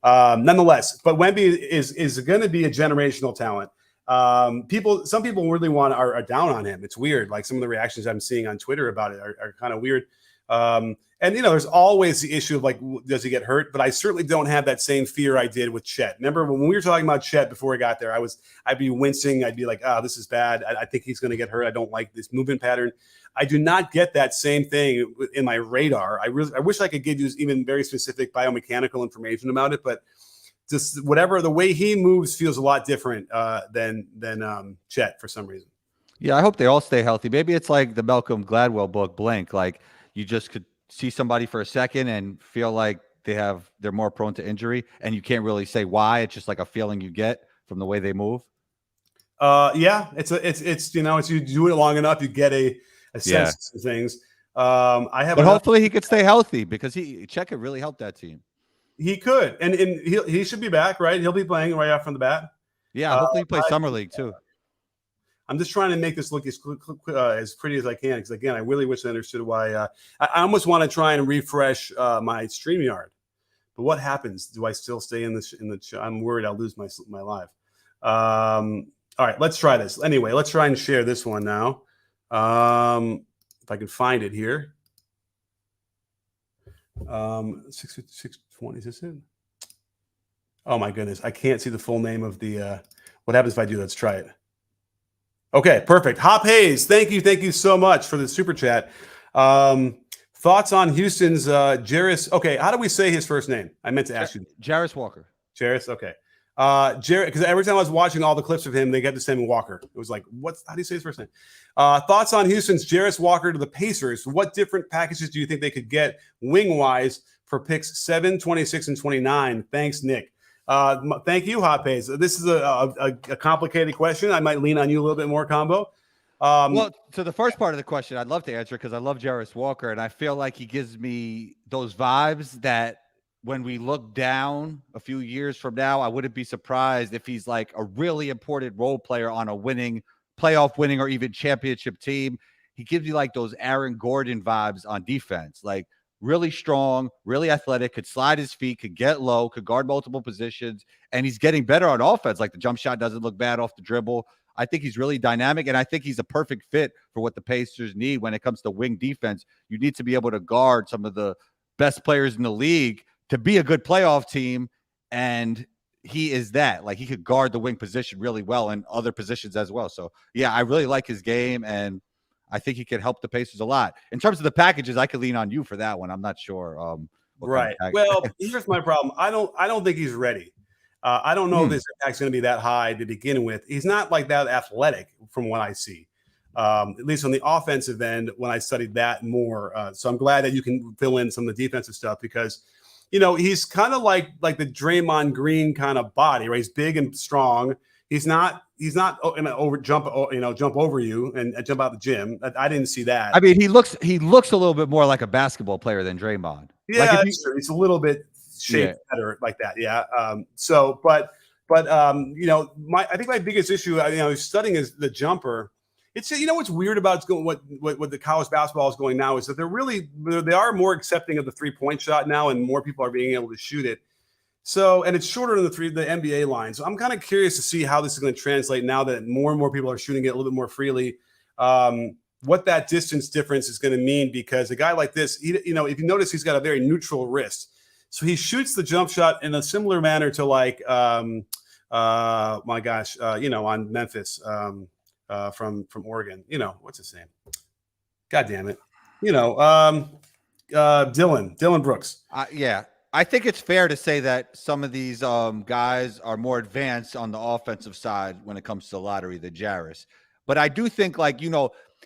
Nonetheless, but Wemby is going to be a generational talent. Some people really are down on him. It's weird. Like some of the reactions I'm seeing on Twitter about it are kind of weird. And there's always the issue of like, does he get hurt? But I certainly don't have that same fear I did with Chet. Remember when we were talking about Chet before we got there, I'd be wincing. I'd be like, oh, this is bad. I think he's going to get hurt. I don't like this movement pattern. I do not get that same thing in my radar. I wish I could give you even very specific biomechanical information about it, but just whatever, the way he moves feels a lot different than Chet for some reason. Yeah, I hope they all stay healthy. Maybe it's like the Malcolm Gladwell book, Blink. Like you just could see somebody for a second and feel like they're more prone to injury, and you can't really say why. It's just like a feeling you get from the way they move. Yeah, it's you do it long enough, you get a sense of things. But hopefully he could stay healthy because Chet could really help that team. He could, and he should be back, right? He'll be playing right off from the bat. Yeah, hopefully he plays summer league too. I'm just trying to make this look as pretty as I can, because again, I really wish I understood why. I almost want to try and refresh my StreamYard, but what happens? Do I still stay in the? I'm worried I'll lose my live. All right, let's try this. Anyway, let's try and share this one now. If I can find it here. 620, is this it? Oh my goodness, I can't see the full name of the what happens if I do? Let's try it. Okay, perfect. Hop Hayes, thank you so much for the super chat. Thoughts on Houston's Jarace? Okay, how do we say his first name? I meant to ask you. Jarace Walker. Jarace, okay. Jarace, because every time I was watching all the clips of him, they got the same Walker. It was like, how do you say his first name? Thoughts on Houston's Jarace Walker to the Pacers? What different packages do you think they could get wing-wise for picks 7, 26, and 29? Thanks, Nick. Thank you, Hot Pays. This is a complicated question. I might lean on you a little bit more, Combo. Well, to the first part of the question, I'd love to answer because I love Jarace Walker, and I feel like he gives me those vibes that when we look down a few years from now, I wouldn't be surprised if he's like a really important role player on a playoff winning or even championship team. He gives you like those Aaron Gordon vibes on defense, like really strong, really athletic, could slide his feet, could get low, could guard multiple positions, and he's getting better on offense. Like the jump shot doesn't look bad off the dribble. I think he's really dynamic, and I think he's a perfect fit for what the Pacers need when it comes to wing defense. You need to be able to guard some of the best players in the league to be a good playoff team, and he is that. Like, he could guard the wing position really well and other positions as well. So, yeah, I really like his game, and I think he could help the Pacers a lot. In terms of the packages, I could lean on you for that one. I'm not sure. Right. Well, here's my problem. I don't think he's ready. I don't know if his impact's going to be that high to begin with. He's not like that athletic from what I see, at least on the offensive end when I studied that more. So I'm glad that you can fill in some of the defensive stuff because, he's kind of like the Draymond Green kind of body, right? He's big and strong. He's not going to jump over you and jump out the gym. I didn't see that. I mean, he looks a little bit more like a basketball player than Draymond. Yeah, like he's a little bit shaped better like that. Yeah. I think my biggest issue, studying is the jumper. It's what's weird about what the college basketball is going now is that they are more accepting of the 3-point shot now, and more people are being able to shoot it. So, and it's shorter than the NBA line. So I'm kind of curious to see how this is going to translate now that more and more people are shooting it a little bit more freely. What that distance difference is going to mean, because a guy like this, if you notice, he's got a very neutral wrist. So he shoots the jump shot in a similar manner to like, on Memphis from Oregon. What's his name? God damn it. Dylan Brooks. Yeah. I think it's fair to say that some of these guys are more advanced on the offensive side when it comes to the lottery than Jarace. But I do think,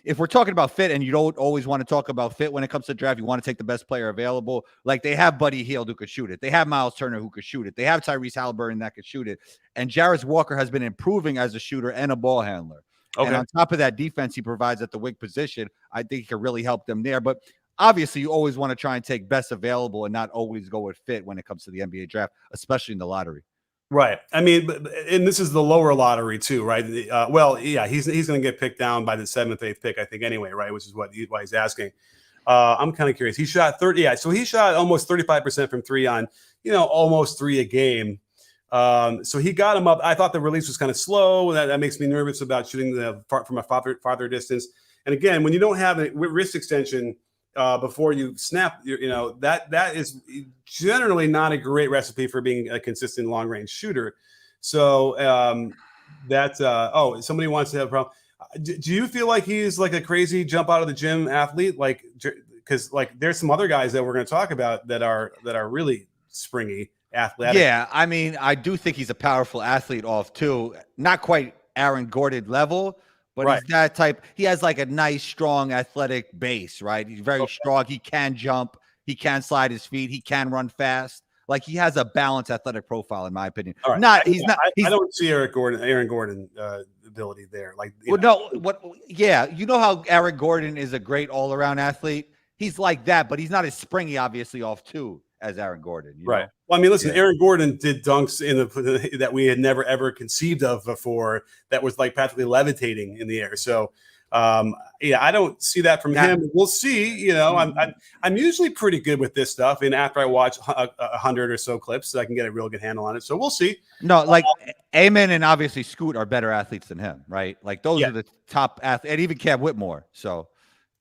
if we're talking about fit, and you don't always want to talk about fit when it comes to draft, you want to take the best player available. Like, they have Buddy Hield who could shoot it. They have Miles Turner who could shoot it. They have Tyrese Halliburton that could shoot it. And Jarace Walker has been improving as a shooter and a ball handler. Okay. And on top of that defense he provides at the wing position, I think he can really help them there. But obviously, you always want to try and take best available and not always go with fit when it comes to the NBA draft, especially in the lottery. Right. I mean, and this is the lower lottery too, right? Well, yeah, he's going to get picked down by the 7th, 8th pick, I think, anyway, right? Which is why he's asking. I'm kind of curious. He shot 30. Yeah, so he shot almost 35% from three on, almost three a game. So he got him up. I thought the release was kind of slow. That makes me nervous about shooting from a farther distance. And again, when you don't have a wrist extension before you snap, that is generally not a great recipe for being a consistent long range shooter. So somebody wants to have a problem. Do you feel like he's like a crazy jump out of the gym athlete? Like, because like there's some other guys that we're going to talk about that are really springy, athletic. Yeah, I mean, I do think he's a powerful athlete off too. Not quite Aaron Gordon level, but Right. he's that type. He has like a nice, strong, athletic base, right? He's very strong. He can jump. He can slide his feet. He can run fast. Like he has a balanced athletic profile, in my opinion. All right. I don't see Aaron Gordon ability there. Like, you know how Aaron Gordon is a great all-around athlete. He's like that, but he's not as springy, obviously, off too as Aaron Gordon. Right. Know? Well, I mean, listen, Aaron Gordon did dunks that we had never ever conceived of before. That was like practically levitating in the air. So, I don't see that from him. We'll see. I'm usually pretty good with this stuff, and after I watch 100 or so clips, I can get a real good handle on it. So we'll see. No, like Amen and obviously Scoot are better athletes than him, right? Like those are the top athletes, and even Cam Whitmore. So.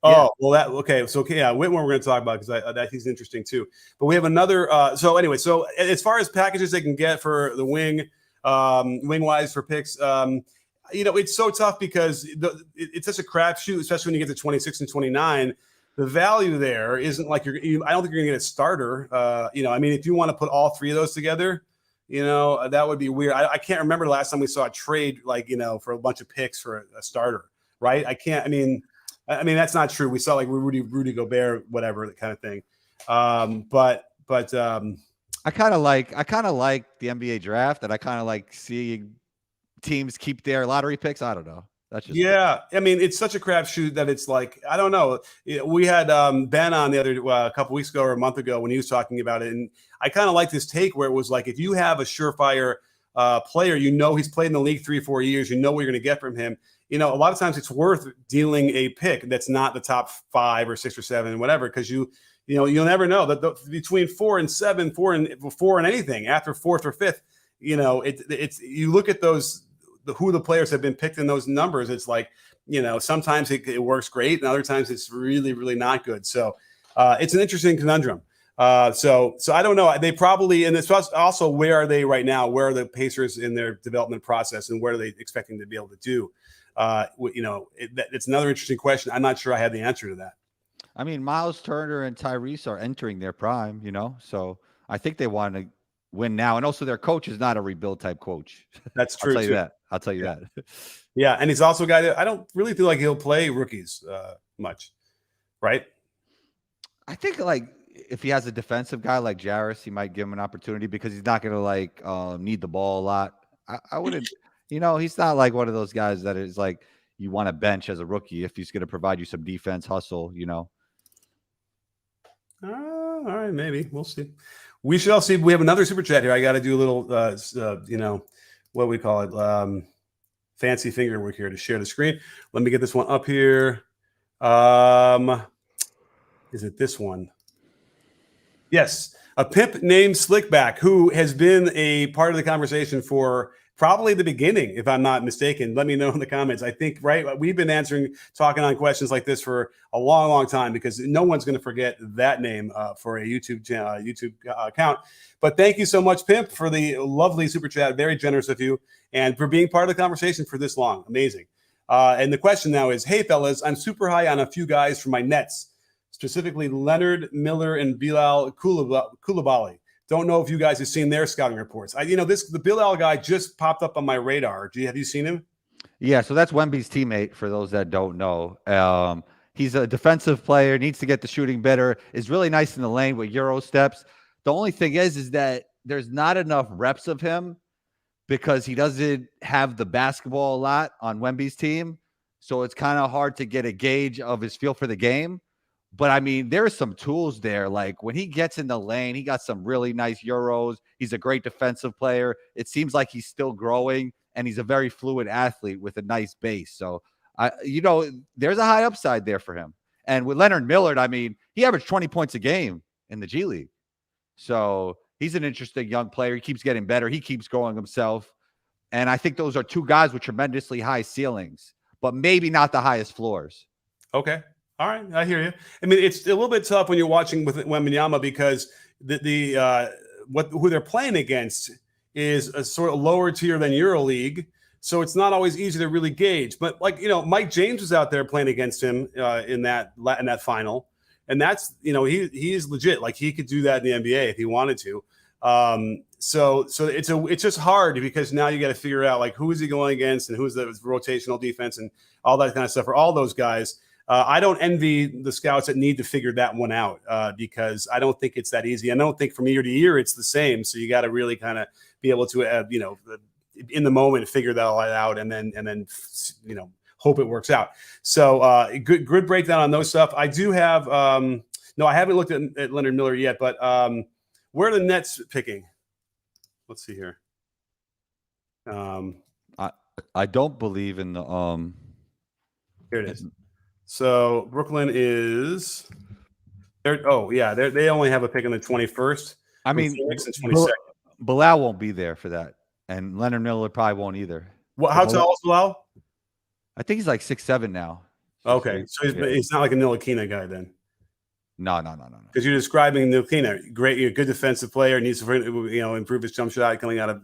Oh, well, Whitmore we're going to talk about because that he's interesting too. But we have another. So as far as packages they can get for the wing wise for picks, it's so tough because it's such a crapshoot, especially when you get to 26 and 29. The value there isn't like I don't think you're going to get a starter. I mean, if you want to put all three of those together, that would be weird. I can't remember the last time we saw a trade for a bunch of picks for a starter, right? I mean, that's not true. We saw like Rudy Gobert, whatever, that kind of thing. But I kind of like the NBA draft, and I kind of like seeing teams keep their lottery picks. I don't know. That's just I mean, it's such a crapshoot that it's like I don't know. We had Ben on the other a couple weeks ago or a month ago when he was talking about it, and I kind of like this take where it was like if you have a surefire player, he's played in the league 3-4 years, what you're going to get from him. A lot of times it's worth dealing a pick that's not the top 5 or 6 or 7, whatever, because you'll never know that between 4 and 7, 4 and anything after 4th or 5th, it's you look at who the players have been picked in those numbers. It's like, sometimes it works great and other times it's really, really not good. So it's an interesting conundrum. So I don't know. They probably, and it's also where are they right now? Where are the Pacers in their development process and what are they expecting to be able to do? It's another interesting question. I'm not sure I have the answer to that. I mean, Miles Turner and Tyrese are entering their prime, so I think they want to win now. And also their coach is not a rebuild type coach. That's true. I'll tell you that. Yeah. And he's also a guy that I don't really feel like he'll play rookies much. Right. I think like if he has a defensive guy like Jarace, he might give him an opportunity because he's not going to need the ball a lot. I wouldn't. He's not like one of those guys that is like you want to bench as a rookie if he's going to provide you some defense hustle, All right, maybe. We'll see. We shall see. We have another super chat here. I got to do a little, what we call it, fancy finger work here to share the screen. Let me get this one up here. Is it this one? Yes. A pimp named Slickback, who has been a part of the conversation for probably the beginning, if I'm not mistaken. Let me know in the comments. I think, right, we've been talking on questions like this for a long, long time because no one's going to forget that name for a YouTube account. But thank you so much, Pimp, for the lovely super chat. Very generous of you and for being part of the conversation for this long. Amazing. And the question now is, hey, fellas, I'm super high on a few guys from my Nets, specifically Leonard, Miller, and Bilal Koulibaly. Don't know if you guys have seen their scouting reports. The Bilal guy just popped up on my radar. Have you seen him? Yeah, so that's Wemby's teammate, for those that don't know. He's a defensive player, needs to get the shooting better, is really nice in the lane with Euro steps. The only thing is that there's not enough reps of him because he doesn't have the basketball a lot on Wemby's team. So it's kind of hard to get a gauge of his feel for the game. But I mean, there are some tools there. Like when he gets in the lane, he got some really nice euros. He's a great defensive player. It seems like he's still growing, and he's a very fluid athlete with a nice base. So there's a high upside there for him. And with Leonard Millard, I mean, he averaged 20 points a game in the G League. So he's an interesting young player. He keeps getting better. He keeps growing himself. And I think those are two guys with tremendously high ceilings, but maybe not the highest floors. Okay. All right. I hear you. I mean, it's a little bit tough when you're watching with Wembanyama because who they're playing against is a sort of lower tier than EuroLeague. So it's not always easy to really gauge. But Mike James was out there playing against him in that final. And that's, he is legit. Like he could do that in the NBA if he wanted to. So it's just hard because now you got to figure out like who is he going against and who's the rotational defense and all that kind of stuff for all those guys. I don't envy the scouts that need to figure that one out because I don't think it's that easy. I don't think from year to year it's the same. So you got to really kind of be able to, in the moment, figure that all out and then hope it works out. So good breakdown on those stuff. I do have no, I haven't looked at Leonard Miller yet, but where are the Nets picking? Let's see here. I don't believe in the Here it is. So Brooklyn is they only have a pick on the 21st. I mean, 22nd. Bilal won't be there for that, and Leonard Miller probably won't either. Well, how tall is Bilal? I think he's like 6'7" now. Okay, so he's not like a Ntilikina guy then. No. Because you're describing Ntilikina, great, you're a good defensive player, needs to improve his jump shot coming out of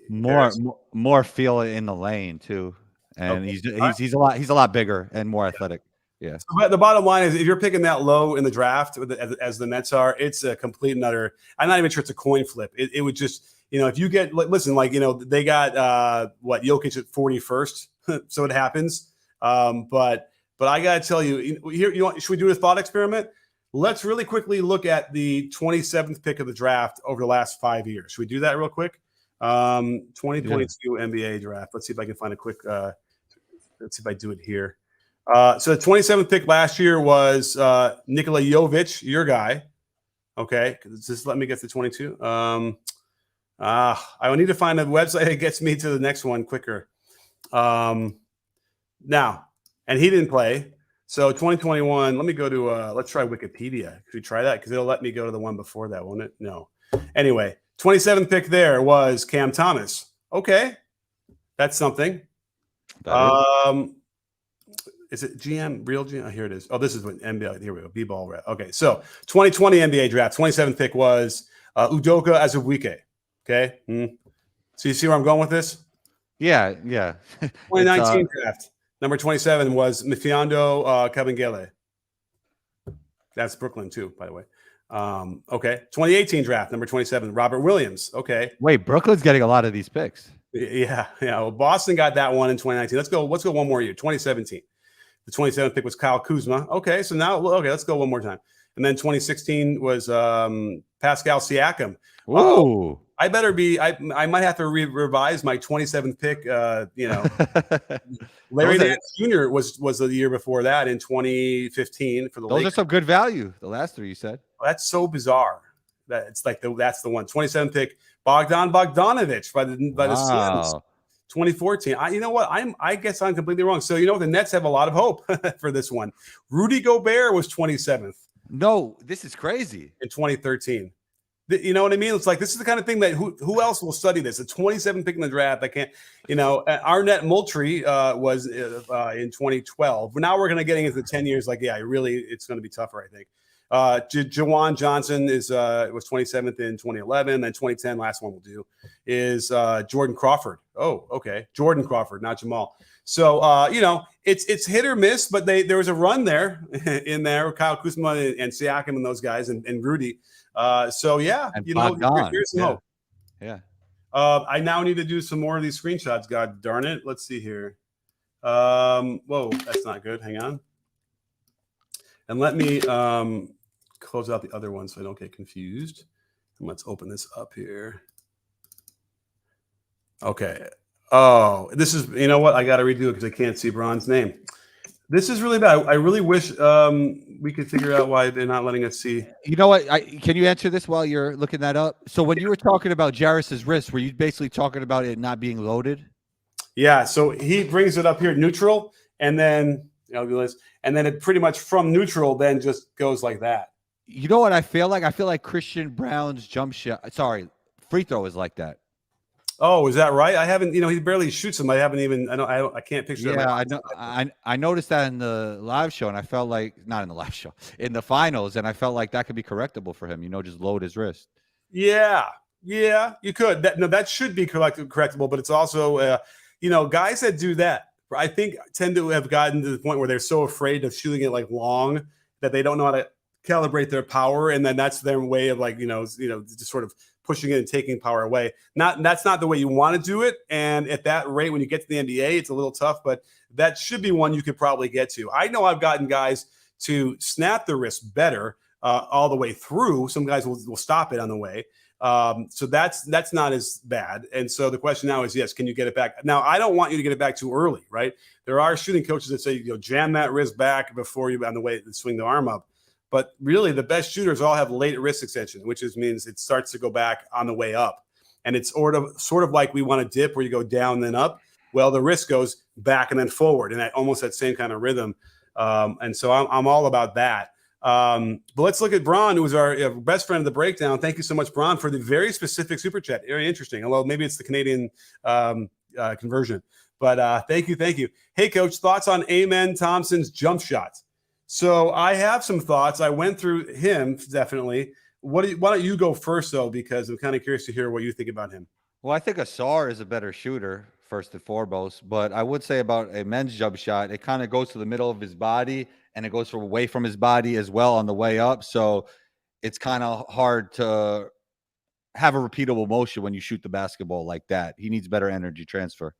more feel in the lane too. And okay. he's a lot bigger and more athletic. Yeah. So the bottom line is, if you're picking that low in the draft, as the Nets are, it's a complete and utter. I'm not even sure it's a coin flip. It would just, if you get they got Jokic at 41st, so it happens. But I gotta tell you, here should we do a thought experiment? Let's really quickly look at the 27th pick of the draft over the last 5 years. Should we do that real quick? 2022 NBA draft. Let's see if I can find a quick. Let's see if I do it here. So the 27th pick last year was Nikola Jovic, your guy. Okay, just let me get to 22. I will need to find a website that gets me to the next one quicker. Now, and he didn't play. So 2021. Let me go to. Let's try Wikipedia. Could we try that? Because it'll let me go to the one before that, won't it? No. Anyway, 27th pick there was Cam Thomas. Okay, that's something. Is it GM, real GM? Oh, here it is. Oh, this is what NBA. Here we go. B-ball rep. Okay, so 2020 NBA draft, 27th pick was Udoka Azubuike. Okay. So you see where I'm going with this? Yeah. 2019 draft, number 27 was Mfiondu Kabengele. That's Brooklyn too, by the way. Okay. 2018 draft, number 27, Robert Williams. Okay. Wait, Brooklyn's getting a lot of these picks. Yeah. Well, Boston got that one in 2019. Let's go one more year. 2017. The 27th pick was Kyle Kuzma. Okay. So now, let's go one more time. And then 2016 was Pascal Siakam. Ooh. I might have to revise my 27th pick. Larry Nance Jr. was the year before that in 2015 for the Lakers. Those are some good value. The last three you said. That's so bizarre. That it's like that's the one. 27th pick, Bogdan Bogdanovic by the Suns. 2014. You know what? I guess I'm completely wrong. So the Nets have a lot of hope for this one. Rudy Gobert was 27th. No, this is crazy. In 2013. You know what I mean? It's like this is the kind of thing that who else will study this? A 27th pick in the draft. I can't. Arnett Moultrie was in 2012. But now we're going to get into the 10 years. Like, it's going to be tougher. I think. Jawan Johnson was 27th in 2011. Then 2010, last one we'll do is Jordan Crawford. Oh, okay, Jordan Crawford, not Jamal. So it's hit or miss, but there was a run there in there. Kyle Kuzma and Siakam and those guys and Rudy. Here's some hope. Yeah. I now need to do some more of these screenshots. God darn it. Let's see here. Whoa, that's not good. Hang on. And let me close out the other one so I don't get confused. And let's open this up here. Okay. Oh, this is, I got to redo it because I can't see Bron's name. This is really bad. I really wish we could figure out why they're not letting us see. You know what? Can you answer this while you're looking that up? So when you were talking about Jarace's wrist, were you basically talking about it not being loaded? Yeah, so he brings it up here neutral, and then it pretty much from neutral then just goes like that. You know what I feel like? I feel like Christian Brown's free throw is like that. Oh, is that right? I haven't. He barely shoots them. I haven't even. I can't picture. Yeah, I know. I noticed that in the live show, and I felt like not in the live show, in the finals, and I felt like that could be correctable for him. Just load his wrist. Yeah, you could. That should be correctable, but it's also, guys that do that, I think tend to have gotten to the point where they're so afraid of shooting it like long that they don't know how to calibrate their power, and then that's their way of just sort of pushing it and taking power away. That's not the way you want to do it. And at that rate, when you get to the NBA, it's a little tough, but that should be one you could probably get to. I know I've gotten guys to snap the wrist better all the way through. Some guys will stop it on the way. So that's not as bad. And so the question now is, yes, can you get it back? Now, I don't want you to get it back too early, right? There are shooting coaches that say, jam that wrist back before you on the way to swing the arm up. But really, the best shooters all have late wrist extension, which means it starts to go back on the way up. And it's sort of like we want to dip where you go down then up. Well, the wrist goes back and then forward, and almost that same kind of rhythm. And so I'm all about that. But let's look at Braun, who was our best friend of the breakdown. Thank you so much, Braun, for the very specific super chat. Very interesting. Although maybe it's the Canadian conversion. But thank you. Hey, Coach, thoughts on Amen Thompson's jump shots? So I have some thoughts. I went through him, definitely. Why don't you go first, though, because I'm kind of curious to hear what you think about him. Well, I think Asar is a better shooter, first and foremost. But I would say about a men's jump shot, it kind of goes to the middle of his body, and it goes away from his body as well on the way up. So it's kind of hard to have a repeatable motion when you shoot the basketball like that. He needs better energy transfer.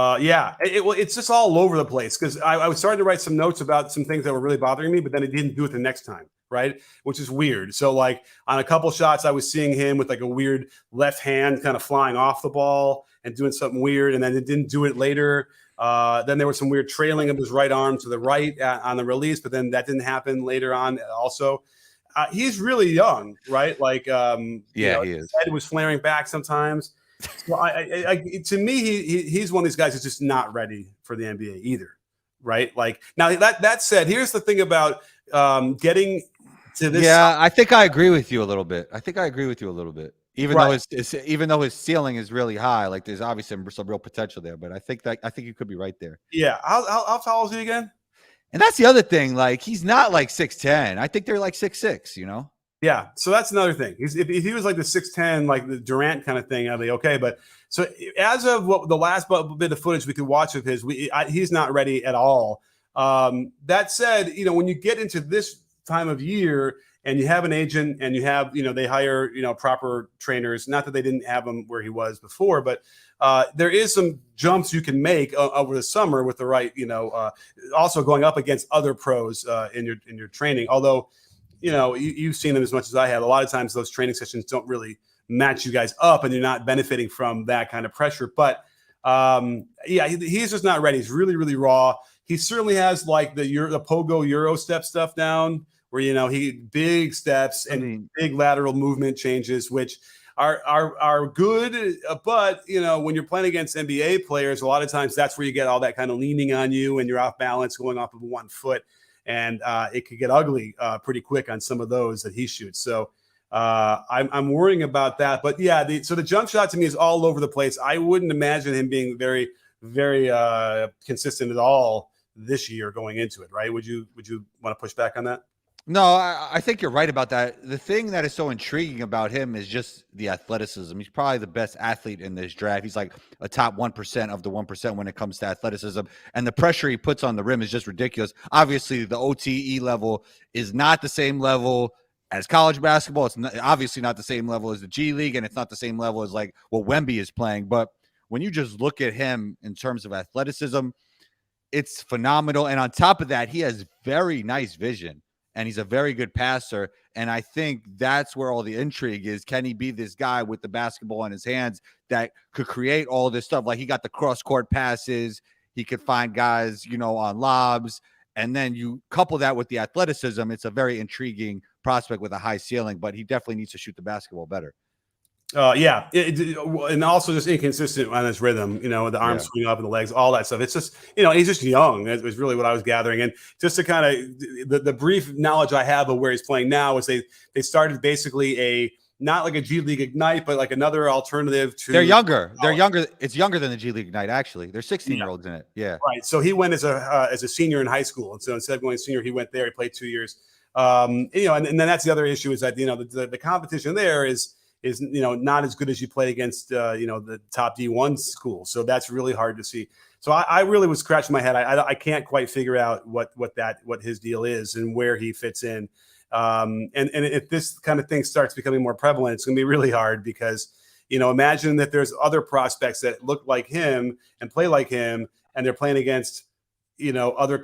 It's just all over the place because I was starting to write some notes about some things that were really bothering me, but then I didn't do it the next time, right? Which is weird. So like on a couple shots, I was seeing him with like a weird left hand kind of flying off the ball and doing something weird, and then it didn't do it later. Then there was some weird trailing of his right arm to the right on the release, but then that didn't happen later on also. He's really young, right? Like, he is. His head was flaring back sometimes. So to me, he's one of these guys who's just not ready for the NBA either, right? Like now that said, here's the thing about getting to this. Yeah, I think I agree with you a little bit. Even though his ceiling is really high, like there's obviously some real potential there. But I think you could be right there. Yeah, how tall is he again? And that's the other thing. Like he's not like 6'10". I think they're like 6'6". Yeah, so that's another thing. If he was like the 6'10", like the Durant kind of thing, I'd be okay. But so as of the last bit of footage we could watch of his, he's not ready at all. That said, when you get into this time of year and you have an agent and you have, they hire, proper trainers, not that they didn't have him where he was before, but there is some jumps you can make over the summer with the right, also going up against other pros in your training. Although, you've seen them as much as I have. A lot of times those training sessions don't really match you guys up and you're not benefiting from that kind of pressure. But he's just not ready. He's really, really raw. He certainly has like the pogo Euro step stuff down where, he big steps and big lateral movement changes, which are good. But, when you're playing against NBA players, a lot of times that's where you get all that kind of leaning on you and you're off balance going off of 1 foot. And it could get ugly pretty quick on some of those that he shoots. So I'm worrying about that. But yeah, so the jump shot to me is all over the place. I wouldn't imagine him being very, very consistent at all this year going into it, right? Would you want to push back on that? No, I think you're right about that. The thing that is so intriguing about him is just the athleticism. He's probably the best athlete in this draft. He's like a top 1% of the 1% when it comes to athleticism. And the pressure he puts on the rim is just ridiculous. Obviously, the OTE level is not the same level as college basketball. It's obviously not the same level as the G League, and it's not the same level as like what Wemby is playing. But when you just look at him in terms of athleticism, it's phenomenal. And on top of that, he has very nice vision. And he's a very good passer. And I think that's where all the intrigue is. Can he be this guy with the basketball in his hands that could create all this stuff? Like he got the cross-court passes. He could find guys, on lobs. And then you couple that with the athleticism. It's a very intriguing prospect with a high ceiling, but he definitely needs to shoot the basketball better. And also just inconsistent on his rhythm, the arms swing up and the legs, all that stuff. It's just, he's just young. That was really what I was gathering. And just to kind of the brief knowledge I have of where he's playing now is they started basically not like a G League Ignite, but like another alternative to. They're younger. They're younger. It's younger than the G League Ignite, actually. They're 16-year-olds in it. Yeah. Right. So he went as a senior in high school. And so instead of going senior, he went there. He played 2 years. And then that's the other issue is that, the competition there is not as good as you play against the top D1 schools. So that's really hard to see. So I really was scratching my head. I can't quite figure out what his deal is and where he fits in. And if this kind of thing starts becoming more prevalent, it's going to be really hard because imagine that there's other prospects that look like him and play like him, and they're playing against other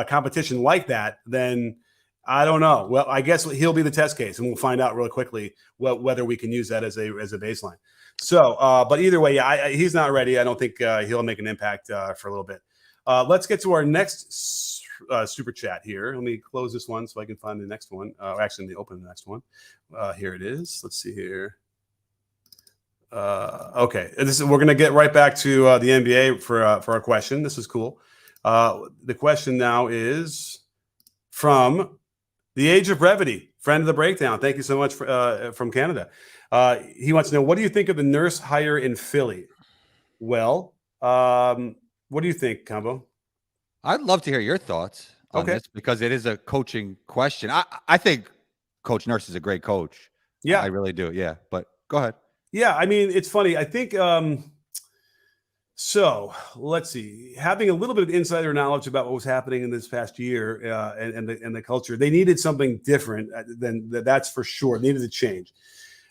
competition like that. Then I don't know. Well, I guess he'll be the test case, and we'll find out really quickly whether we can use that as a baseline. So, but either way, he's not ready. I don't think he'll make an impact for a little bit. Let's get to our next super chat here. Let me close this one so I can find the next one. Actually, let me open the next one. Here it is. Let's see here. Okay, we're going to get right back to the NBA for our question. This is cool. The question now is from The Age of Brevity, friend of the breakdown. Thank you so much from Canada. He wants to know, what do you think of the Nurse hire in Philly? Well, what do you think, Combo? I'd love to hear your thoughts on this because it is a coaching question. I think Coach Nurse is a great coach. Yeah, I really do. Yeah, but go ahead. Yeah, I mean, it's funny. I think so. Let's see. Having a little bit of insider knowledge about what was happening in this past year and the culture, they needed something different than that's for sure. They needed to change.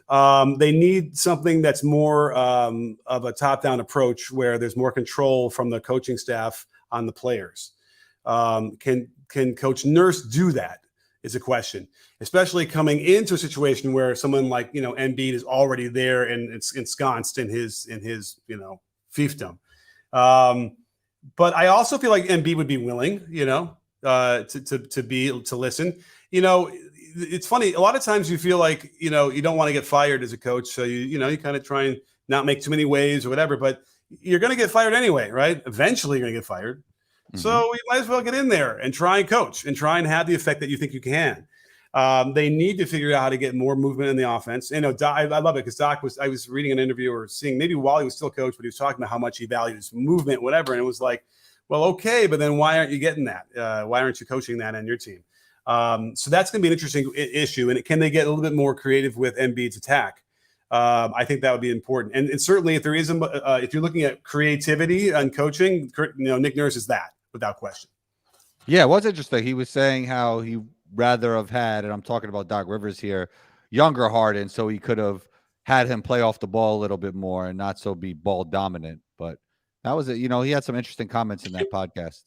They need something that's more of a top-down approach where there's more control from the coaching staff on the players. Can Coach Nurse do that? Is a question, especially coming into a situation where someone like Embiid is already there and it's ensconced in his fiefdom. But I also feel like Embiid would be willing, to listen. It's funny. A lot of times you feel like you don't want to get fired as a coach, so you kind of try and not make too many waves or whatever. But you're going to get fired anyway, right? Eventually, you're going to get fired. So you might as well get in there and try and coach and try and have the effect that you think you can. They need to figure out how to get more movement in the offense. I love it because I was reading an interview or seeing maybe while he was still coach, but he was talking about how much he values movement, whatever. And it was like, well, okay, but then why aren't you getting that? Why aren't you coaching that on your team? So that's going to be an interesting issue. And can they get a little bit more creative with Embiid's attack? I think that would be important. And certainly if there is, if you're looking at creativity and coaching, Nick Nurse is that. Without question. Yeah, it was interesting. He was saying how he rather have had, and I'm talking about Doc Rivers here, younger Harden, so he could have had him play off the ball a little bit more and not so be ball dominant. But that was it. He had some interesting comments in that podcast.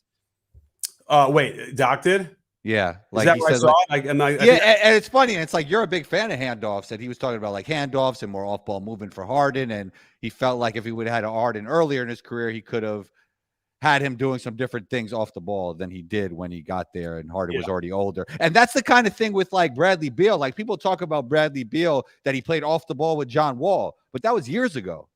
Wait, Doc did? Yeah, like he said, and it's funny. And it's like you're a big fan of handoffs, and he was talking about like handoffs and more off-ball movement for Harden, and he felt like if he would have had a Harden earlier in his career, he could have had him doing some different things off the ball than he did when he got there and Harden was already older. And that's the kind of thing with like Bradley Beal. Like people talk about Bradley Beal that he played off the ball with John Wall, but that was years ago.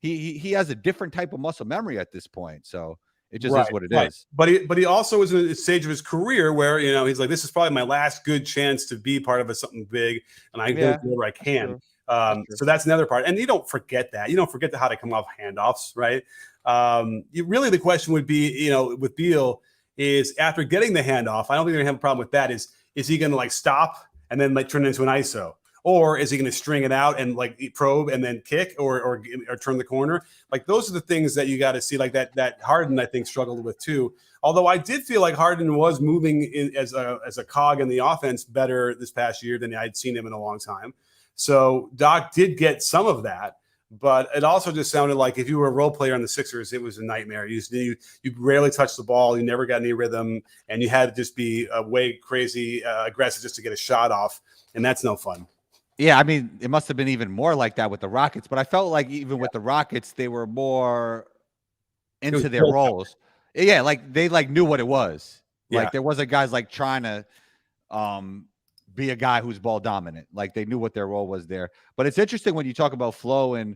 He has a different type of muscle memory at this point. So it just is what it is. But he also is in a stage of his career where, he's like, this is probably my last good chance to be part of something big. And I do whatever I can. So that's another part. And you don't forget that. You don't forget how to come off handoffs, right? Really the question would be, with Beal is after getting the handoff, I don't think they're gonna have a problem with that. Is he gonna like stop and then like turn it into an ISO? Or is he gonna string it out and like probe and then kick or turn the corner? Like those are the things that you got to see, like that Harden, I think, struggled with too. Although I did feel like Harden was moving in as a cog in the offense better this past year than I'd seen him in a long time. So Doc did get some of that. But it also just sounded like if you were a role player on the Sixers, it was a nightmare. You rarely touched the ball. You never got any rhythm. And you had to just be way crazy aggressive just to get a shot off. And that's no fun. Yeah, I mean, it must have been even more like that with the Rockets, but I felt like even with the Rockets, they were more It was into their built that roles. Yeah, like they like knew what it was. way. Yeah. Like there wasn't guys like trying to um be a guy who's ball dominant. Like they knew what their role was there. But it's interesting when you talk about flow and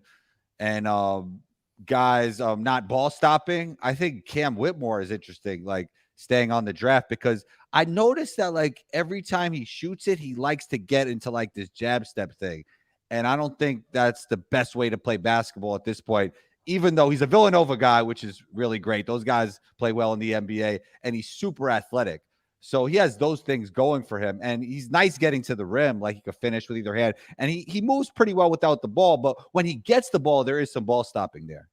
guys not ball stopping. I think Cam Whitmore is interesting, like staying on the draft, because I noticed that like every time he shoots it, he likes to get into like this jab step thing. And I don't think that's the best way to play basketball at this point, even though he's a Villanova guy, which is really great. Those guys play well in the NBA, and he's super athletic. So he has those things going for him, and he's nice getting to the rim, like he could finish with either hand, and he moves pretty well without the ball. But when he gets the ball, there is some ball stopping there.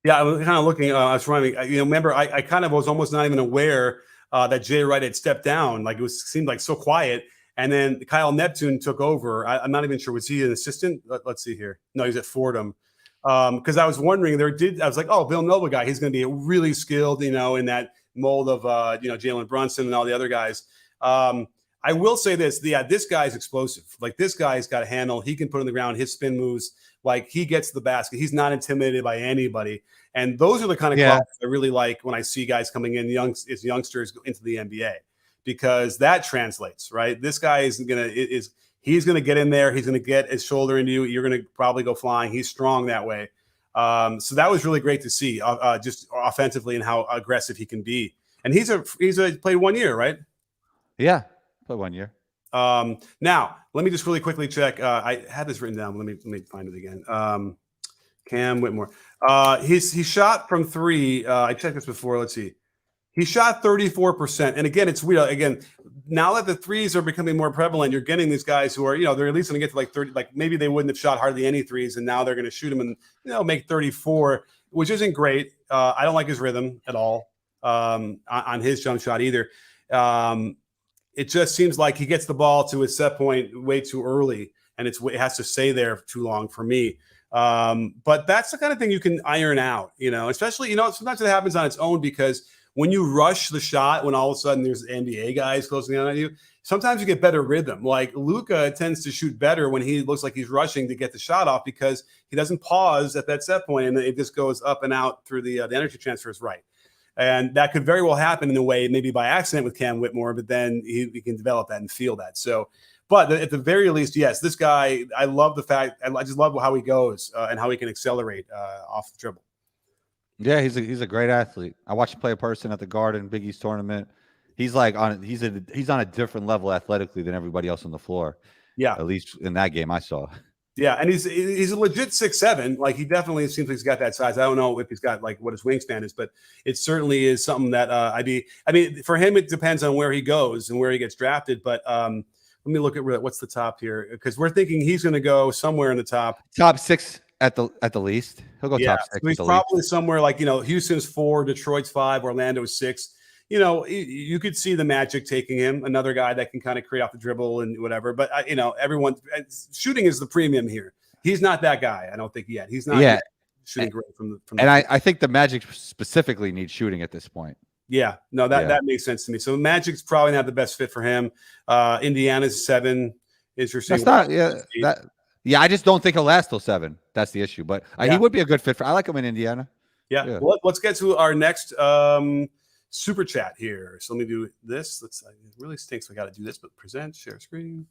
Yeah, I was kind of looking. I was running. Remember, I kind of was almost not even aware that Jay Wright had stepped down. Like seemed like so quiet, and then Kyle Neptune took over. I'm not even sure, was he an assistant? Let's see here. No, he's at Fordham. Because I was wondering, I was like, oh, Villanova guy, he's going to be really skilled, in that mold of Jalen Brunson and all the other guys. I will say this, this guy's explosive. Like this guy's got a handle. He can put on the ground. His spin moves. Like he gets the basket. He's not intimidated by anybody. And those are the kind of qualities I really like when I see guys coming in as youngsters into the NBA, because that translates, right? This guy he's going to get in there. He's going to get his shoulder into you. You're going to probably go flying. He's strong that way. So that was really great to see, just offensively and how aggressive he can be. And he's played 1 year, right? Yeah, played 1 year. Now let me just really quickly check. I had this written down. Let me find it again. Cam Whitmore. He shot from three. I checked this before. Let's see. He shot 34%. And again, it's weird. Again, now that the threes are becoming more prevalent, you're getting these guys who are, they're at least going to get to like 30, like maybe they wouldn't have shot hardly any threes, and now they're going to shoot them and, make 34, which isn't great. I don't like his rhythm at all on his jump shot either. It just seems like he gets the ball to his set point way too early, and it has to stay there too long for me. But that's the kind of thing you can iron out, especially, sometimes it happens on its own, because when you rush the shot, when all of a sudden there's NBA guys closing in on you, sometimes you get better rhythm. Like Luka tends to shoot better when he looks like he's rushing to get the shot off, because he doesn't pause at that set point and it just goes up and out through the energy transfer is right. And that could very well happen in a way, maybe by accident with Cam Whitmore, but then he can develop that and feel that. So, but at the very least, yes, this guy, I love the fact, I just love how he goes and how he can accelerate off the dribble. Yeah, he's a great athlete. I watched him play a person at the Garden Big East tournament. He's like he's on a different level athletically than everybody else on the floor. Yeah, at least in that game I saw. Yeah, and he's a legit 6'7". Like he definitely seems like he's got that size. I don't know if he's got like what his wingspan is, but it certainly is something that I mean, for him it depends on where he goes and where he gets drafted. But let me look at what's the top here, because we're thinking he's going to go somewhere in the top 6 at the least. He'll go top 6. So he's probably somewhere like Houston's 4, Detroit's 5, Orlando's 6. You could see the Magic taking him, another guy that can kind of create off the dribble and whatever. But everyone shooting is the premium here. He's not that guy. I don't think yet. He's not shooting great from the. And I think the Magic specifically need shooting at this point. Yeah, no, that makes sense to me. So Magic's probably not the best fit for him. Indiana's 7. Interesting. That's not I just don't think he'll last till 7. That's the issue. But he would be a good fit for. I like him in Indiana. Yeah. Well, let's get to our next super chat here. So let me do this. It really stinks. We got to do this, but present, share screen.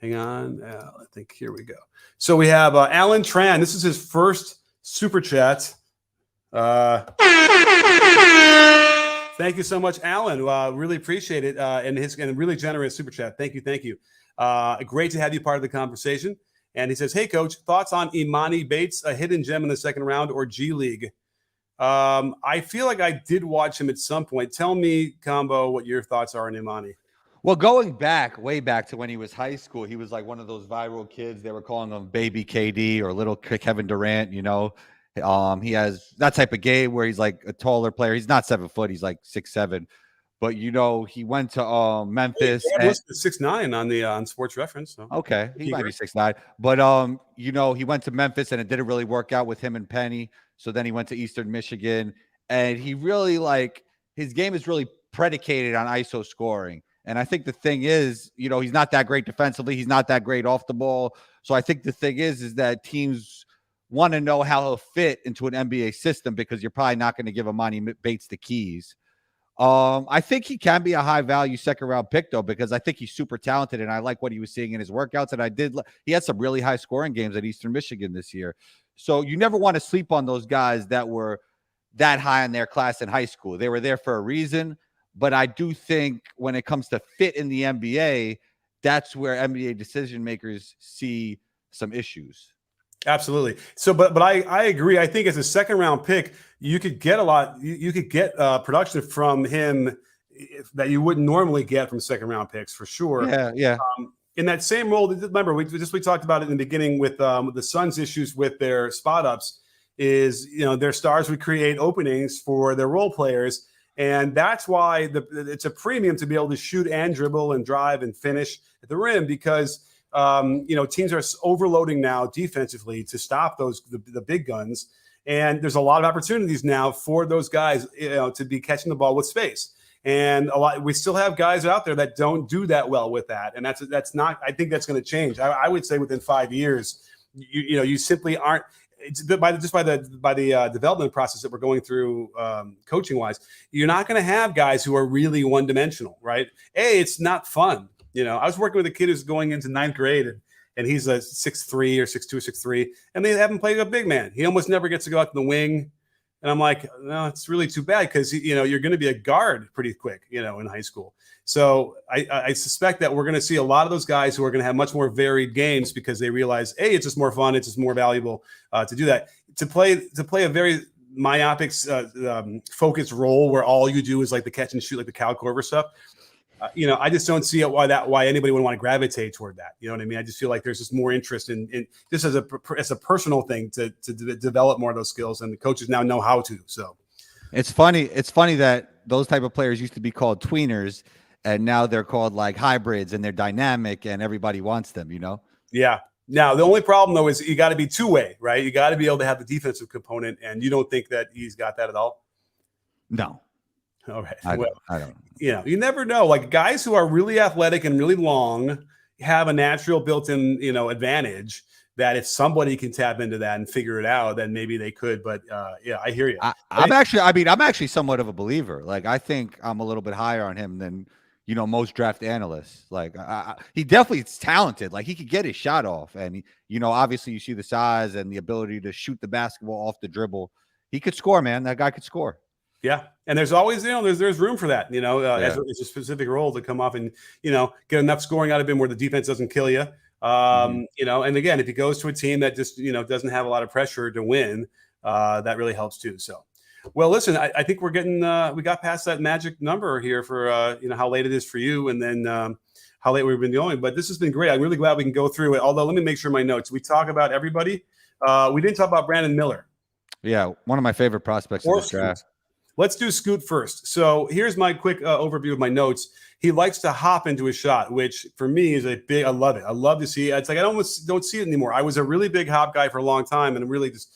Hang on. I think here we go. So we have Alan Tran. This is his first super chat. Thank you so much, Alan. Really appreciate it. And really generous super chat. Thank you. Great to have you part of the conversation. And he says, "Hey, Coach, thoughts on Emoni Bates, a hidden gem in the second round, or G League?" I feel like I did watch him at some point. Tell me, Combo, what your thoughts are on Emoni. Well, going way back to when he was high school, he was like one of those viral kids. They were calling him Baby KD or Little Kevin Durant. He has that type of game where he's like a taller player. He's not 7 foot. He's like 6'7". But he went to Memphis. He was 6'9" on Sports Reference. So. Okay, he might be 6'9". But he went to Memphis and it didn't really work out with him and Penny. So then he went to Eastern Michigan, and he really his game is really predicated on ISO scoring. And I think the thing is, he's not that great defensively. He's not that great off the ball. So I think the thing is that teams want to know how he'll fit into an NBA system because you're probably not going to give Emoni Bates the keys. I think he can be a high value second round pick though, because I think he's super talented and I like what he was seeing in his workouts. And he had some really high scoring games at Eastern Michigan this year. So you never want to sleep on those guys that were that high in their class in high school. They were there for a reason. But I do think when it comes to fit in the NBA, that's where NBA decision makers see some issues. Absolutely. So, but I agree. I think as a second round pick, you could get a lot. You could get production from him that you wouldn't normally get from second round picks for sure. Yeah. In that same role, remember we talked about it in the beginning with the Suns' issues with their spot ups. Is their stars would create openings for their role players. And that's why it's a premium to be able to shoot and dribble and drive and finish at the rim because, teams are overloading now defensively to stop the big guns. And there's a lot of opportunities now for those guys, to be catching the ball with space. And we still have guys out there that don't do that well with that. And that's not, I think that's going to change. I would say within 5 years, you simply aren't. It's by the development process that we're going through, coaching wise, you're not going to have guys who are really one dimensional, right? It's not fun. I was working with a kid who's going into 9th grade and he's a 6'3" or 6'2" or 6'3", and they haven't played a big man. He almost never gets to go out to the wing. And I'm like, no, it's really too bad because, you're going to be a guard pretty quick, in high school. So I suspect that we're going to see a lot of those guys who are going to have much more varied games because they realize, it's just more fun. It's just more valuable to do that. To play a very myopic, focused role where all you do is like the catch and shoot, like the Cal Korver stuff. I just don't see why anybody would want to gravitate toward that. You know what I mean? I just feel like there's just more interest in just as a personal thing to develop more of those skills, and the coaches now know how to. So it's funny that those type of players used to be called tweeners, and now they're called like hybrids, and they're dynamic, and everybody wants them. Yeah. Now the only problem though is you got to be two-way, right? You got to be able to have the defensive component, and you don't think that he's got that at all? No. All right. I don't. You never know. Like guys who are really athletic and really long have a natural built-in, advantage that if somebody can tap into that and figure it out, then maybe they could. But I hear you. I'm actually somewhat of a believer. Like I think I'm a little bit higher on him than most draft analysts. Like he definitely is talented. Like he could get his shot off, and obviously you see the size and the ability to shoot the basketball off the dribble. He could score, man. That guy could score. Yeah, and there's always there's room for that. As a specific role to come off and get enough scoring out of him where the defense doesn't kill you. And again, if he goes to a team that just doesn't have a lot of pressure to win, that really helps too. So, well, listen, I think we're getting we got past that magic number here for how late it is for you, and then how late we've been going. But this has been great. I'm really glad we can go through it. Although, let me make sure my notes. We talk about everybody. We didn't talk about Brandon Miller. Yeah, one of my favorite prospects in this draft. Let's do Scoot first. So here's my quick overview of my notes. He likes to hop into his shot, which for me is I love it. I love to see it. It's like I almost don't see it anymore. I was a really big hop guy for a long time and really just,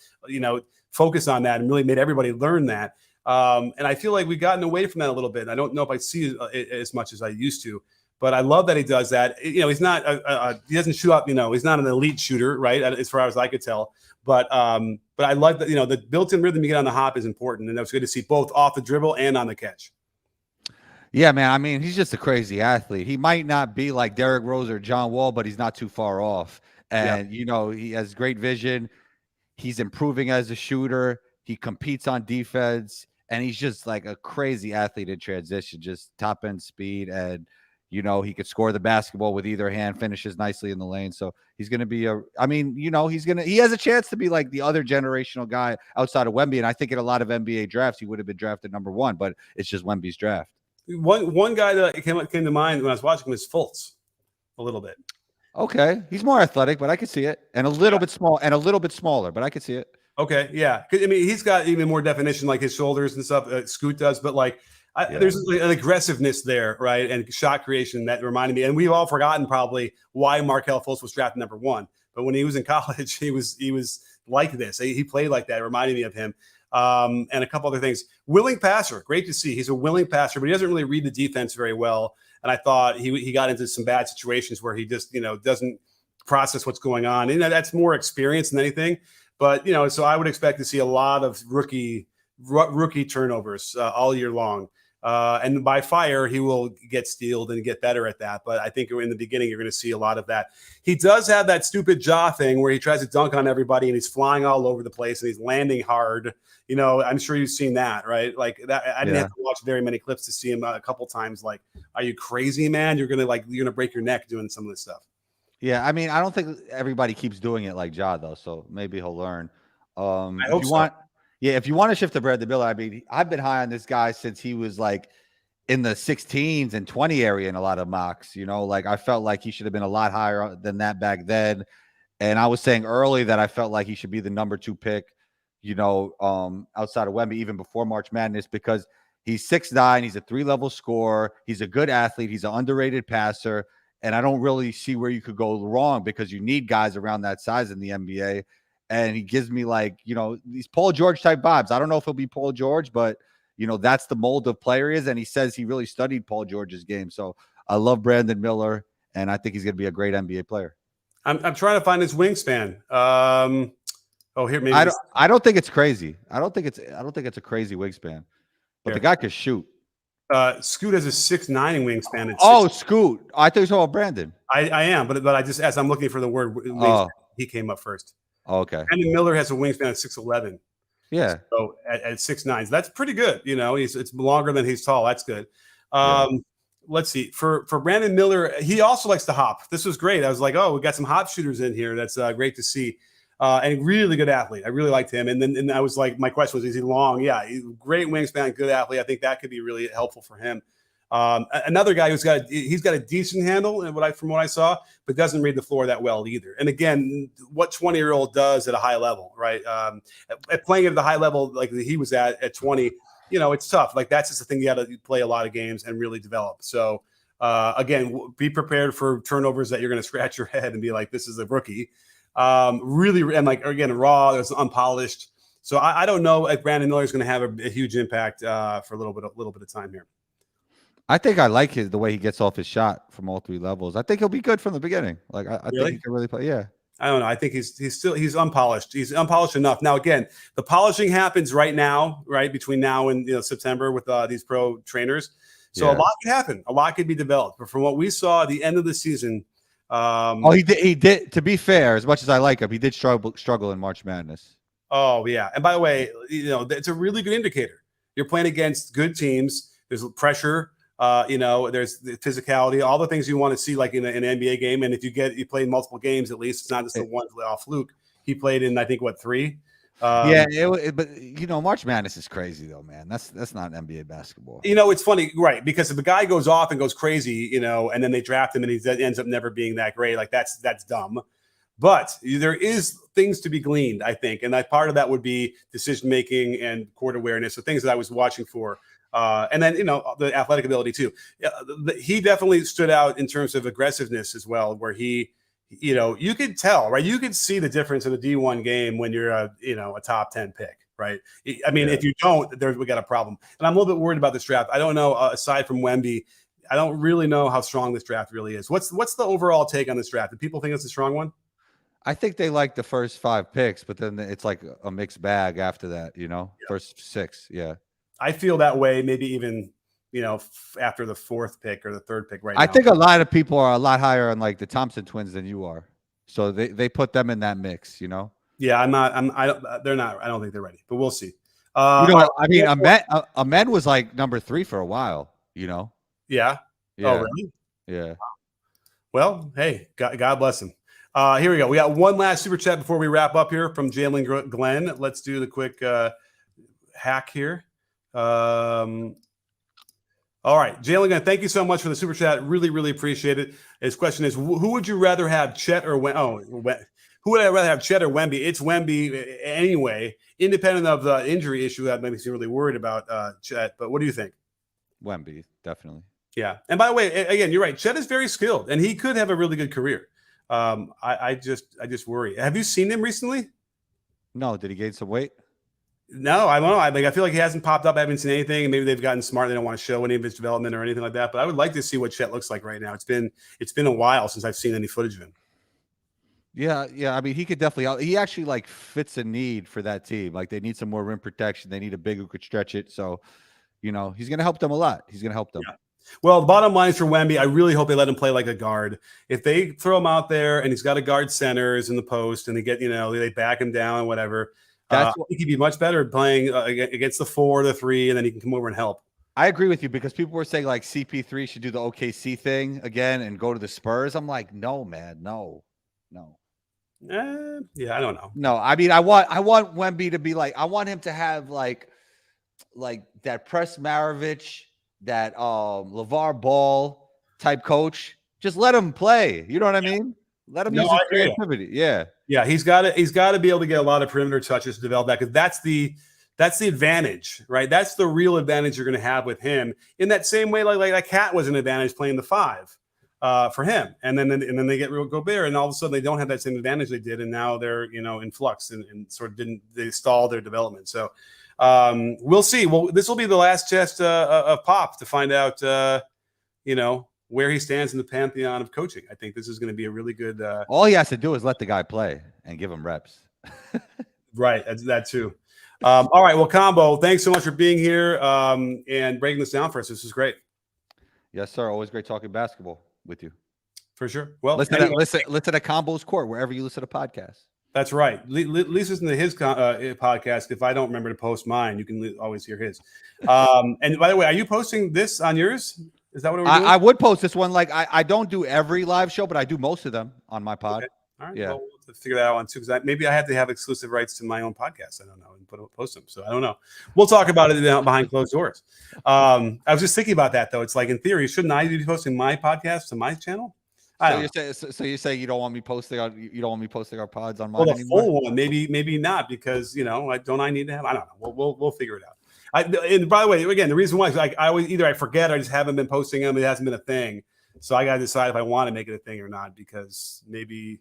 focused on that and really made everybody learn that. And I feel like we've gotten away from that a little bit. I don't know if I see it as much as I used to, but I love that he does that. He's not, he doesn't shoot up, he's not an elite shooter, right? As far as I could tell. But I like that, the built-in rhythm you get on the hop is important. And it was good to see both off the dribble and on the catch. Yeah, man. I mean, he's just a crazy athlete. He might not be like Derrick Rose or John Wall, but he's not too far off. And, he has great vision. He's improving as a shooter. He competes on defense. And he's just like a crazy athlete in transition, just top-end speed. And, he could score the basketball with either hand, finishes nicely in the lane. So he's going to be he has a chance to be like the other generational guy outside of Wemby. And I think in a lot of NBA drafts, he would have been drafted number 1, but it's just Wemby's draft. One guy that came to mind when I was watching him is Fultz a little bit. Okay. He's more athletic, but I could see it. And a little bit small and a little bit smaller, but I could see it. Okay. Yeah. I mean, he's got even more definition, like his shoulders and stuff. Scoot does, but there's an aggressiveness there, right? And shot creation that reminded me. And we've all forgotten probably why Markelle Fultz was drafted number 1. But when he was in college, he was like this. He played like that. It reminded me of him. And a couple other things. Willing passer. Great to see. He's a willing passer, but he doesn't really read the defense very well. and I thought he got into some bad situations where he just doesn't process what's going on. And that's more experience than anything. But so I would expect to see a lot of rookie turnovers all year long. And by fire, he will get stealed and get better at that. But I think in the beginning, you're going to see a lot of that. He does have that stupid jaw thing where he tries to dunk on everybody and he's flying all over the place and he's landing hard. I'm sure you've seen that, right? Like that. I didn't have to watch very many clips to see him a couple times. Like, are you crazy, man? You're going to break your neck doing some of this stuff. Yeah, I mean, I don't think everybody keeps doing it like Ja, though. So maybe he'll learn. I hope so. If you want to shift to Brandon Miller, I mean, I've been high on this guy since he was like in the 16s and 20 area in a lot of mocks. Like I felt like he should have been a lot higher than that back then. And I was saying early that I felt like he should be the number 2 pick, outside of Wemby, even before March Madness, because he's 6'9", he's a 3-level scorer, he's a good athlete, he's an underrated passer. And I don't really see where you could go wrong because you need guys around that size in the NBA. And he gives me these Paul George type vibes. I don't know if he'll be Paul George, but that's the mold of player he is. And he says he really studied Paul George's game. So I love Brandon Miller, and I think he's going to be a great NBA player. I'm trying to find his wingspan. Here, maybe I don't think it's crazy. I don't think it's a crazy wingspan, but the guy could shoot. Scoot has a 6'9" wingspan. Scoot. I thought you were talking about Brandon. I am, but I just, as I'm looking for the word wingspan, he came up first. Okay. Brandon Miller has a wingspan of 6'11". Yeah. So at 6'9", so that's pretty good. It's longer than he's tall. That's good. Let's see. For Brandon Miller, he also likes to hop. This was great. I was like, we got some hop shooters in here. That's great to see. And really good athlete. I really liked him. And I was like, my question was, is he long? Yeah, great wingspan, good athlete. I think that could be really helpful for him. Another guy he's got a decent handle, and from what I saw, but doesn't read the floor that well either. And again, what 20-year-old does at a high level, right? At playing at the high level like he was at 20, it's tough. Like that's just the thing. You got to play a lot of games and really develop. So again, be prepared for turnovers that you're going to scratch your head and be like, this is a rookie. Really, and like again, raw, it's unpolished. So I don't know if Brandon Miller is going to have a huge impact for a little bit of time here. I think I like the way he gets off his shot from all 3 levels. I think he'll be good from the beginning. Like I think he can really play. Yeah. I don't know. I think he's unpolished. He's unpolished enough. Now, again, the polishing happens right now, right between now and September with these pro trainers. So a lot could happen. A lot could be developed. But from what we saw at the end of the season, he did. To be fair, as much as I like him, he did struggle in March Madness. Oh yeah. And by the way, it's a really good indicator. You're playing against good teams. There's pressure. There's the physicality, all the things you want to see, like in an NBA game. And if you play in multiple games, at least it's not just the one off fluke. He played in, I think, 3. But March Madness is crazy though, man. That's not NBA basketball. It's funny, right? Because if the guy goes off and goes crazy, and then they draft him and he ends up never being that great, like that's dumb. But there is things to be gleaned, I think, and that part of that would be decision making and court awareness, the things that I was watching for. And then, the athletic ability too. He definitely stood out in terms of aggressiveness as well, where he, you could tell, right? You could see the difference in the D1 game when you're a top 10 pick, right? I mean, if you don't, we got a problem. And I'm a little bit worried about this draft. I don't know, aside from Wemby, I don't really know how strong this draft really is. What's the overall take on this draft? Do people think it's a strong one? I think they like the first 5 picks, but then it's like a mixed bag after that, first 6. Yeah. I feel that way, maybe even, after the 4th pick or the 3rd pick right now. I think a lot of people are a lot higher on like the Thompson twins than you are. So they put them in that mix, Yeah, they're not. I don't think they're ready, but we'll see. Ahmed was like number 3 for a while, Yeah. Yeah. Oh, really? Yeah. Well, hey, God bless him. Here we go. We got one last super chat before we wrap up here from Jalen Glenn. Let's do the quick hack here. All right, Jalen, Glenn, thank you so much for the super chat. Really, really appreciate it. His question is, who would you rather have, Chet or who would I rather have, Chet or Wemby? It's Wemby anyway, independent of the injury issue that makes me really worried about Chet. But what do you think? Wemby, definitely. Yeah. And by the way, again, you're right. Chet is very skilled, and he could have a really good career. I just worry. Have you seen him recently? No. Did he gain some weight? No, I don't know. I feel like he hasn't popped up. I haven't seen anything. Maybe they've gotten smart. They don't want to show any of his development or anything like that. But I would like to see what Chet looks like right now. It's been a while since I've seen any footage of him. Yeah, yeah. I mean, he could definitely. He actually like fits a need for that team. Like they need some more rim protection. They need a big who could stretch it. So, he's going to help them a lot. He's going to help them. Yeah. Well, the bottom line is for Wemby, I really hope they let him play like a guard. If they throw him out there and he's got to guard centers in the post and they get, they back him down, whatever. I think he'd be much better playing against the 4 or the 3, and then he can come over and help. I agree with you because people were saying like CP3 should do the OKC thing again and go to the Spurs. I'm like, no, man, no. Yeah, I don't know. No, I mean, I want Wemby to be like, I want him to have like that Press Maravich, that LeVar Ball type coach. Just let him play. You know what I mean? Let him use his creativity. Yeah. Yeah, he's got to be able to get a lot of perimeter touches to develop that, because that's the advantage, right? That's the real advantage you're going to have with him. In that same way, like that Cat was an advantage playing the 5 for him, and then they get real Gobert, and all of a sudden they don't have that same advantage they did, and now they're in flux and sort of they stall their development. So we'll see. Well, this will be the last test of Pop to find out, where he stands in the pantheon of coaching. I think this is going to be a really good. All he has to do is let the guy play and give him reps. Right. That's that too. All right. Well, Combo, thanks so much for being here and breaking this down for us. This is great. Yes, sir. Always great talking basketball with you. For sure. Well, listen to Combo's Court wherever you listen to podcasts. That's right. At least listen to his podcast. If I don't remember to post mine, you can always hear his. And by the way, are you posting this on yours? Is that what we're doing? I would post this one. Like I don't do every live show, but I do most of them on my pod. Okay. All right. Yeah. Well, we'll have to figure that out on too, because maybe I have to have exclusive rights to my own podcast. I don't know, and post them. So I don't know. We'll talk about it behind closed doors. I was just thinking about that though. It's like, in theory, shouldn't I be posting my podcast to my channel? So you say you don't want me posting our pods on mine? Well, the full one, maybe not, because I need to have. I don't know. We'll figure it out. And by the way, again, the reason why is I always either I forget or I just haven't been posting them. It hasn't been a thing, so I got to decide if I want to make it a thing or not, because maybe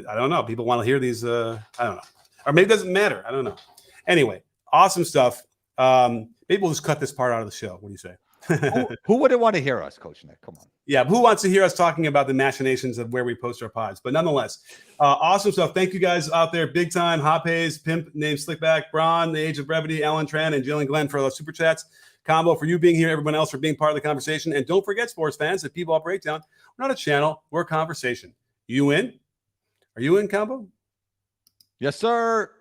I don't know. People want to hear these. I don't know, or maybe it doesn't matter. I don't know. Anyway, awesome stuff. Maybe we'll just cut this part out of the show. What do you say? Who wouldn't want to hear us, Coach Nick? Come on. Yeah, who wants to hear us talking about the machinations of where we post our pods? But nonetheless, awesome stuff. Thank you guys out there. Big time. Hop Hayes, Pimp named Slickback, Braun, The Age of Brevity, Alan Tran, and Jalen Glenn for those super chats. Combo for you being here, everyone else for being part of the conversation. And don't forget, sports fans, at People Breakdown, we're not a channel, we're a conversation. You in? Are you in, Combo? Yes, sir.